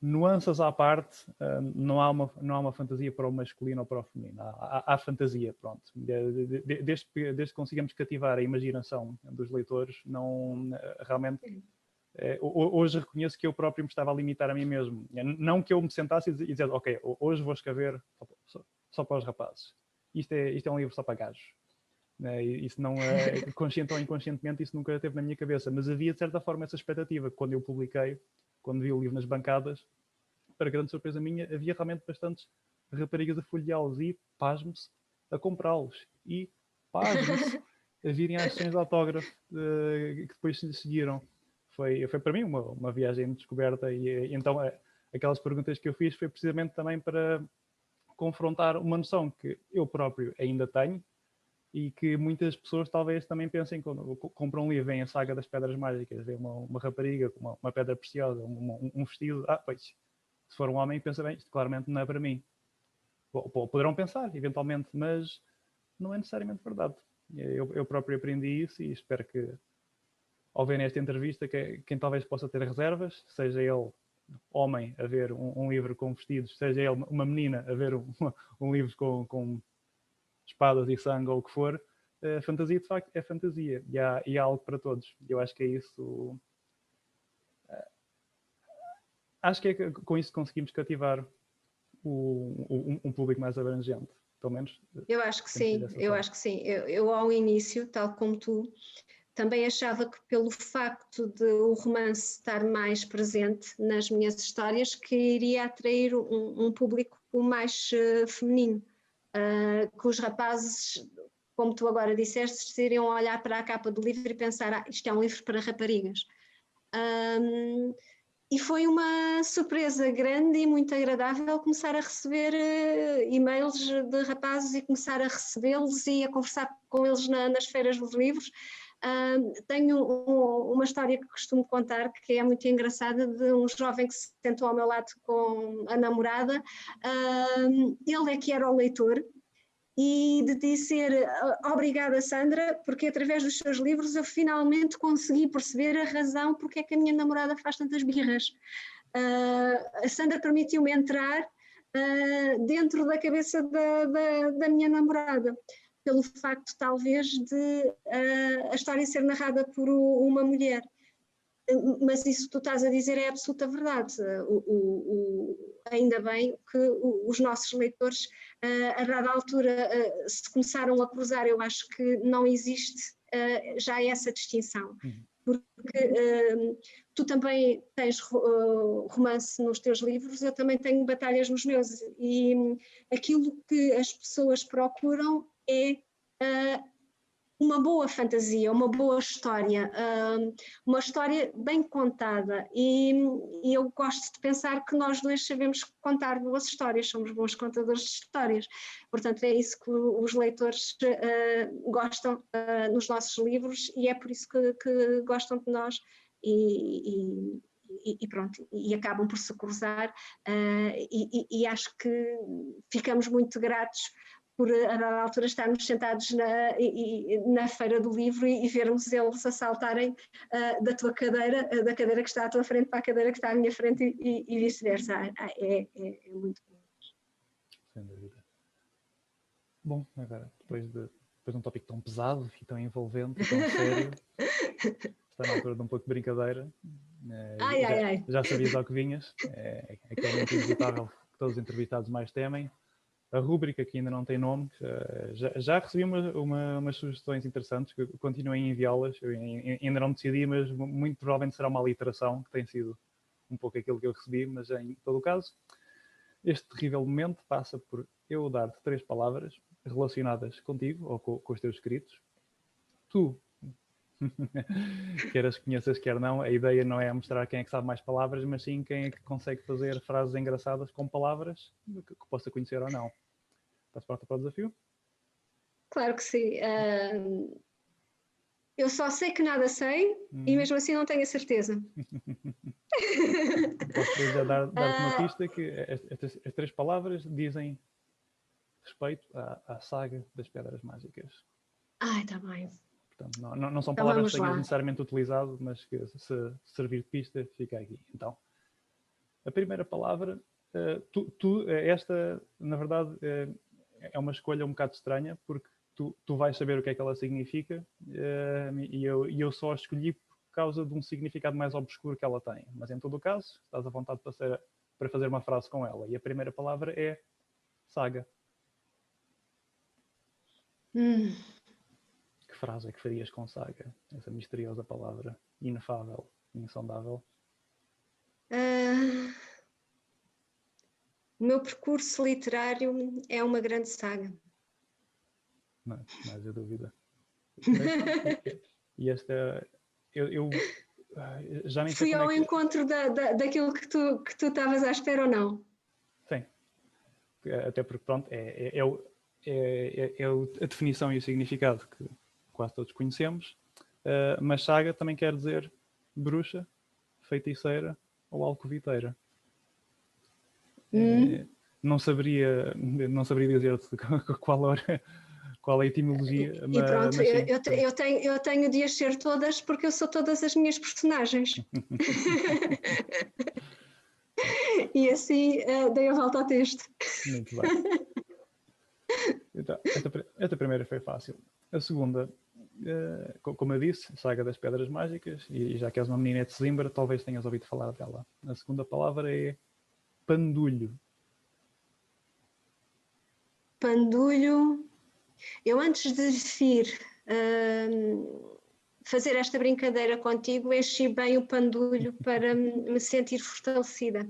nuances à parte, não há uma fantasia para o masculino ou para o feminino. Há fantasia, pronto. Desde que consigamos cativar a imaginação dos leitores, não realmente. Hoje reconheço que eu próprio me estava a limitar a mim mesmo. Não que eu me sentasse e dizer, ok, hoje vou escrever só para os rapazes. Isto é um livro só para gajos. Isso não é consciente ou inconscientemente, isso nunca teve na minha cabeça, mas havia de certa forma essa expectativa. Quando eu publiquei, quando vi o livro nas bancadas, para grande surpresa minha, havia realmente bastantes raparigas a folheá-los e, pasme-se, a comprá-los e, pasme-se, a virem às sessões de autógrafo que depois se seguiram. Foi para mim uma viagem de descoberta e então aquelas perguntas que eu fiz foi precisamente também para confrontar uma noção que eu próprio ainda tenho e que muitas pessoas talvez também pensem quando compram um livro, vem a saga das pedras mágicas, vê uma rapariga com uma pedra preciosa, um vestido, pois, se for um homem pensa bem, isto claramente não é para mim. Poderão pensar, eventualmente, mas não é necessariamente verdade. Eu próprio aprendi isso e espero que, ao ver nesta entrevista, quem talvez possa ter reservas, seja ele homem a ver um livro com vestidos, seja ele uma menina a ver um livro com espadas e sangue ou o que for, fantasia de facto é fantasia e há algo para todos. Eu acho que é isso. Acho que é com isso conseguimos cativar um público mais abrangente, pelo menos. Eu acho que sim, acho que sim. Eu ao início, tal como tu, também achava que pelo facto de o romance estar mais presente nas minhas histórias, que iria atrair um público mais feminino. Que os rapazes, como tu agora disseste, iriam olhar para a capa do livro e pensar, isto é um livro para raparigas. E foi uma surpresa grande e muito agradável começar a receber e-mails de rapazes e começar a recebê-los e a conversar com eles nas feiras dos livros. Tenho uma história que costumo contar que é muito engraçada, de um jovem que se sentou ao meu lado com a namorada. Ele é que era o leitor e de dizer obrigada Sandra, porque através dos seus livros eu finalmente consegui perceber a razão porque é que a minha namorada faz tantas birras. a Sandra permitiu-me entrar dentro da cabeça da minha namorada, pelo facto talvez de a história ser narrada por uma mulher. Mas isso que tu estás a dizer é absoluta verdade. Ainda bem que os nossos leitores, a dada altura, se começaram a cruzar. Eu acho que não existe já essa distinção. Porque tu também tens romance nos teus livros, eu também tenho batalhas nos meus, e aquilo que as pessoas procuram é uma boa fantasia, uma boa história, uma história bem contada, e eu gosto de pensar que nós dois sabemos contar boas histórias, somos bons contadores de histórias, portanto é isso que os leitores gostam nos nossos livros, e é por isso que gostam de nós e pronto, e acabam por se cruzar, e acho que ficamos muito gratos por a dada altura estarmos sentados na feira do livro e vermos eles a saltarem da tua cadeira, da cadeira que está à tua frente para a cadeira que está à minha frente e vice-versa. É muito bom. Sem dúvida. Bom, agora, depois de um tópico tão pesado e tão envolvente e tão sério, está na altura de um pouco de brincadeira. Já sabias ao que vinhas, é aquele momento inevitável que todos os entrevistados mais temem. A rúbrica, que ainda não tem nome, já recebi umas sugestões interessantes, que continuem a enviá-las. Eu ainda não decidi, mas muito provavelmente será uma aliteração, que tem sido um pouco aquilo que eu recebi, mas em todo o caso, este terrível momento passa por eu dar-te 3 palavras relacionadas contigo, ou com os teus escritos. Tu, quer as conheças, quer não, a ideia não é mostrar quem é que sabe mais palavras, mas sim quem é que consegue fazer frases engraçadas com palavras que possa conhecer ou não. Estás pronta para o desafio? Claro que sim. Eu só sei que nada sei e mesmo assim não tenho a certeza. Posso já dar-te uma pista que as 3 palavras dizem respeito à saga das Pedras Mágicas. Está bem. Portanto, não são Então palavras que tenhas necessariamente utilizado, mas que se servir de pista, fica aqui. Então, a primeira palavra, esta, na verdade, é uma escolha um bocado estranha, porque tu vais saber o que é que ela significa, e eu só a escolhi por causa de um significado mais obscuro que ela tem. Mas em todo o caso, estás à vontade para fazer uma frase com ela. E a primeira palavra é saga. Que frase é que farias com saga? Essa misteriosa palavra, inefável, insondável. O meu percurso literário é uma grande saga. Não, mais a dúvida. E esta, eu já nem sei Fui como ao encontro daquilo que tu estavas à espera ou não? Sim. Até porque, pronto, é a definição e o significado que quase todos conhecemos, mas saga também quer dizer bruxa, feiticeira ou alcoviteira. Não saberia dizer-te qual é a etimologia. E pronto, eu tenho de as ser todas porque eu sou todas as minhas personagens. E assim dei a volta ao texto. Muito bem. Então, esta primeira foi fácil. A segunda, como eu disse, Saga das Pedras Mágicas, e já que és uma menina de Sesimbra, talvez tenhas ouvido falar dela. A segunda palavra é pandulho. Pandulho. Eu antes de vir fazer esta brincadeira contigo, enchi bem o pandulho para me sentir fortalecida.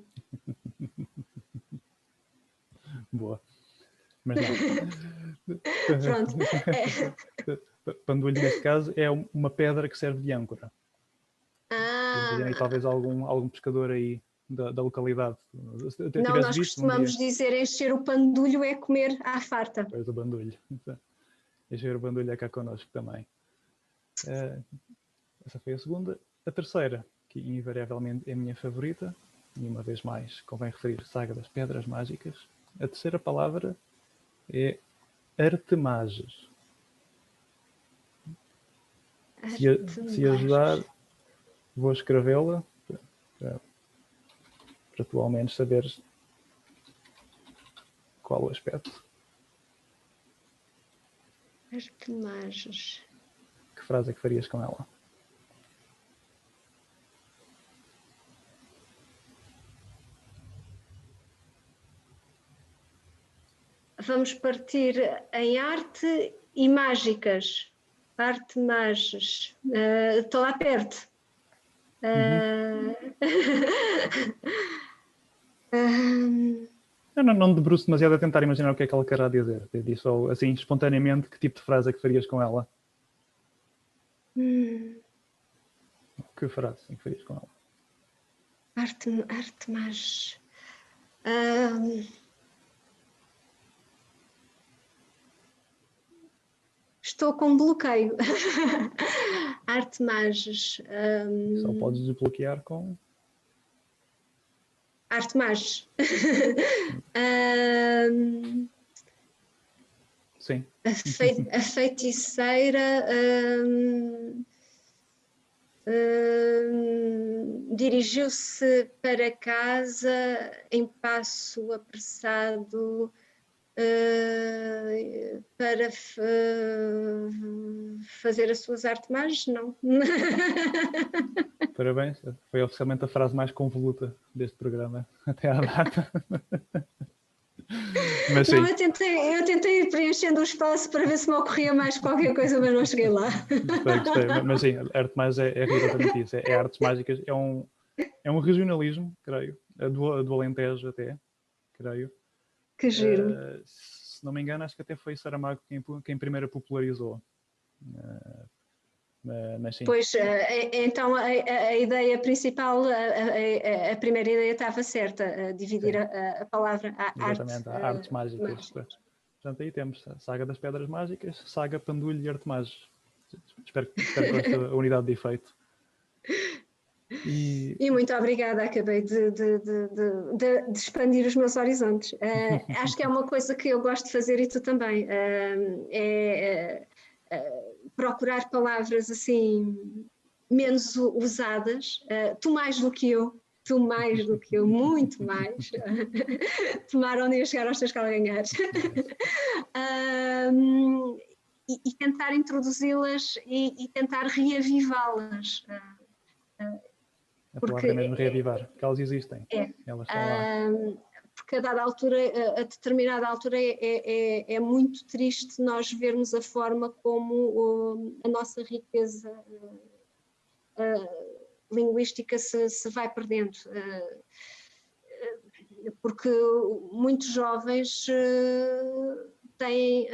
Boa. Mas não. Pronto. Pandulho, neste caso, é uma pedra que serve de âncora. E talvez algum pescador aí da localidade. Não, nós costumamos dizer encher o pandulho é comer à farta. Pois o bandulho. Encher o bandulho é cá connosco também. Essa foi a segunda. A terceira, que invariavelmente é a minha favorita, e uma vez mais convém referir Saga das Pedras Mágicas. A terceira palavra é artemages. Se ajudar, vou escrevê-la. Para tu ao menos saberes qual o aspecto. Artemagens. Que frase é que farias com ela? Vamos partir em arte e mágicas. Arte mágicas. Estou lá perto. Eu não debruço demasiado a tentar imaginar o que é que ela querá dizer. Eu disse só, assim, espontaneamente, que tipo de frase é que farias com ela? Que frase é que farias com ela? Arte mágica. Estou com bloqueio. Arte mágica. Só podes desbloquear com... Arte mágica. Sim. A feiticeira dirigiu-se para casa em passo apressado para fazer as suas artes mágicas, não. Parabéns, foi oficialmente a frase mais convoluta deste programa até à data. Mas sim. Não, eu tentei ir preenchendo o espaço para ver se me ocorria mais qualquer coisa, mas não cheguei lá. Gostei. Mas sim, a arte mágica é rigorosamente isso. É artes mágicas, é um regionalismo, creio, do Alentejo até, creio. Que giro. Se não me engano, acho que até foi Saramago quem primeiro a popularizou. Mas sim. Pois, então a ideia principal, a primeira ideia estava certa, dividir a palavra à exatamente, arte. há artes mágicas. Portanto, aí temos a Saga das Pedras Mágicas, Saga Pandulho e Arte Mágica. Espero que esta a unidade de efeito. E muito obrigada, acabei de expandir os meus horizontes. Acho que é uma coisa que eu gosto de fazer e tu também. Procurar palavras assim menos usadas, tu mais do que eu, muito mais. Tomar onde ia chegar aos teus calcanhares. E tentar introduzi-las e tentar reavivá-las. A palavra é mesmo reavivar, porque elas existem. Elas estão lá. Porque a dada altura, a determinada altura, é muito triste nós vermos a forma como a nossa riqueza linguística se vai perdendo. Porque muitos jovens têm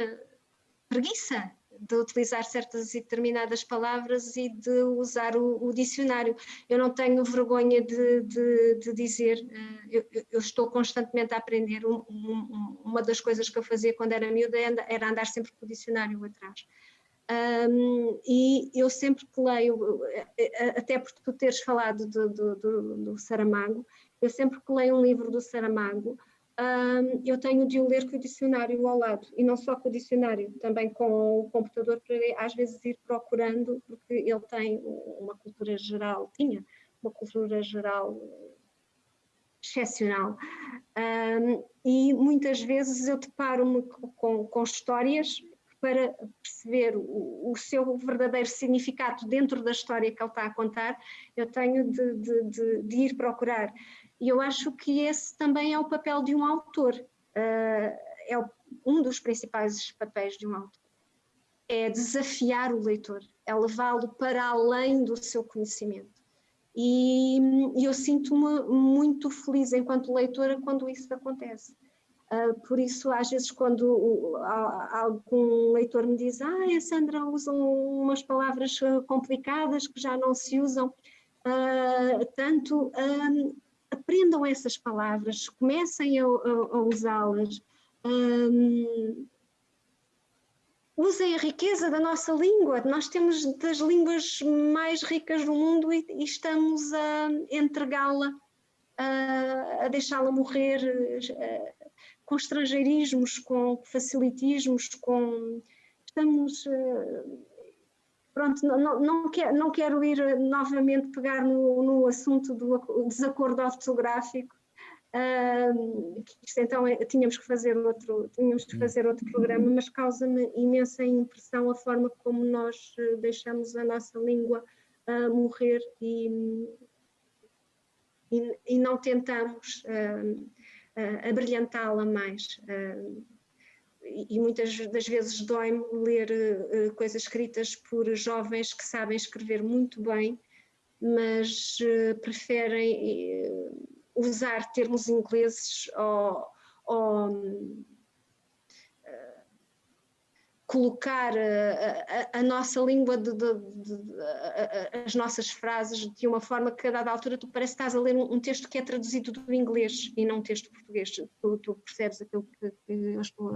preguiça de utilizar certas e determinadas palavras e de usar o dicionário. Eu não tenho vergonha de dizer, eu estou constantemente a aprender. Uma das coisas que eu fazia quando era miúda era andar sempre com o dicionário atrás. E eu sempre que leio, até porque tu teres falado do Saramago, eu sempre que leio um livro do Saramago, eu tenho de o ler com o dicionário ao lado, e não só com o dicionário, também com o computador, para às vezes ir procurando, porque ele tem uma cultura geral, tinha uma cultura geral excepcional, e muitas vezes eu deparo-me com histórias para perceber o seu verdadeiro significado dentro da história que ele está a contar, eu tenho de ir procurar. E eu acho que esse também é o papel de um autor, é um dos principais papéis de um autor. É desafiar o leitor, é levá-lo para além do seu conhecimento. E eu sinto-me muito feliz enquanto leitora quando isso acontece. Por isso, às vezes, quando algum leitor me diz a Sandra usa umas palavras complicadas que já não se usam tanto, aprendam essas palavras, comecem a usá-las, usem a riqueza da nossa língua. Nós temos das línguas mais ricas do mundo e estamos a entregá-la, a deixá-la morrer, com estrangeirismos, com facilitismos, estamos... Pronto, não quero ir novamente pegar no assunto do desacordo ortográfico, Isto então tínhamos que fazer outro programa, mas causa-me imensa impressão a forma como nós deixamos a nossa língua morrer e não tentamos abrilhantá-la mais. E muitas das vezes dói-me ler coisas escritas por jovens que sabem escrever muito bem, mas preferem usar termos ingleses ou colocar a nossa língua, as nossas frases de uma forma que a dada altura tu parece que estás a ler um texto que é traduzido do inglês e não um texto português. Tu percebes aquilo que eu estou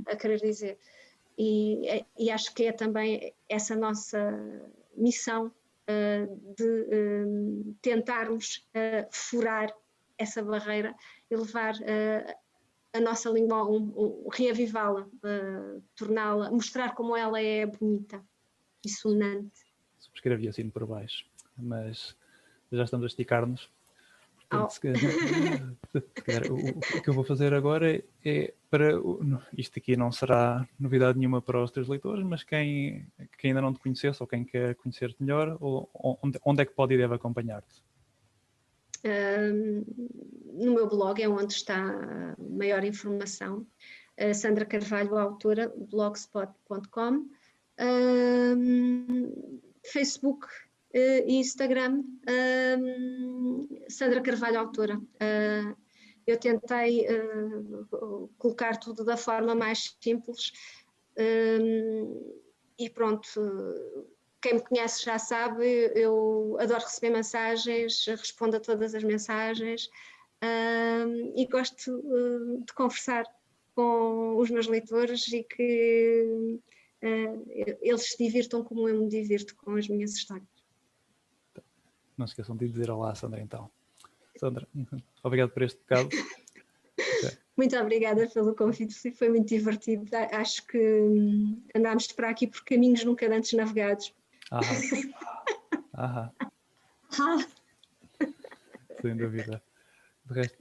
a querer dizer. E acho que é também essa nossa missão de tentarmos furar essa barreira e levar a nossa língua, reavivá-la, torná-la, mostrar como ela é bonita e sonante. Subscrevi assim por baixo, mas já estamos a esticar-nos. Portanto, se calhar, o que eu vou fazer agora é para... Isto aqui não será novidade nenhuma para os teus leitores, mas quem ainda não te conhecesse ou quem quer conhecer-te melhor, onde é que pode e deve acompanhar-te? No meu blog é onde está a maior informação, Sandra Carvalho, autora, blogspot.com, Facebook e Instagram, Sandra Carvalho, autora. Eu tentei colocar tudo da forma mais simples e pronto. Quem me conhece já sabe, eu adoro receber mensagens, respondo a todas as mensagens e gosto de conversar com os meus leitores e que eles se divirtam como eu me divirto com as minhas histórias. Não se esqueçam de dizer olá, Sandra, então. Sandra, obrigado por este bocado. Muito obrigada pelo convite, foi muito divertido. Acho que andámos para aqui por caminhos nunca antes navegados. Sem dúvida. De resto,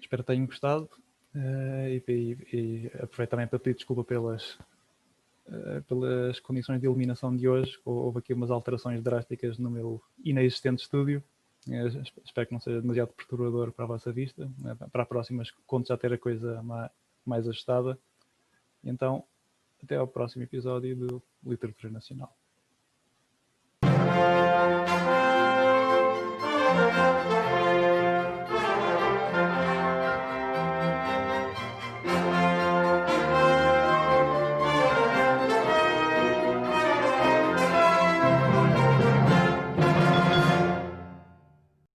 espero que tenham gostado e aproveito também para pedir desculpa pelas condições de iluminação de hoje. Houve aqui umas alterações drásticas no meu inexistente estúdio. Espero que não seja demasiado perturbador para a vossa vista. Para a próxima, conto já ter a coisa mais ajustada. Então, até ao próximo episódio do Literatura Nacional.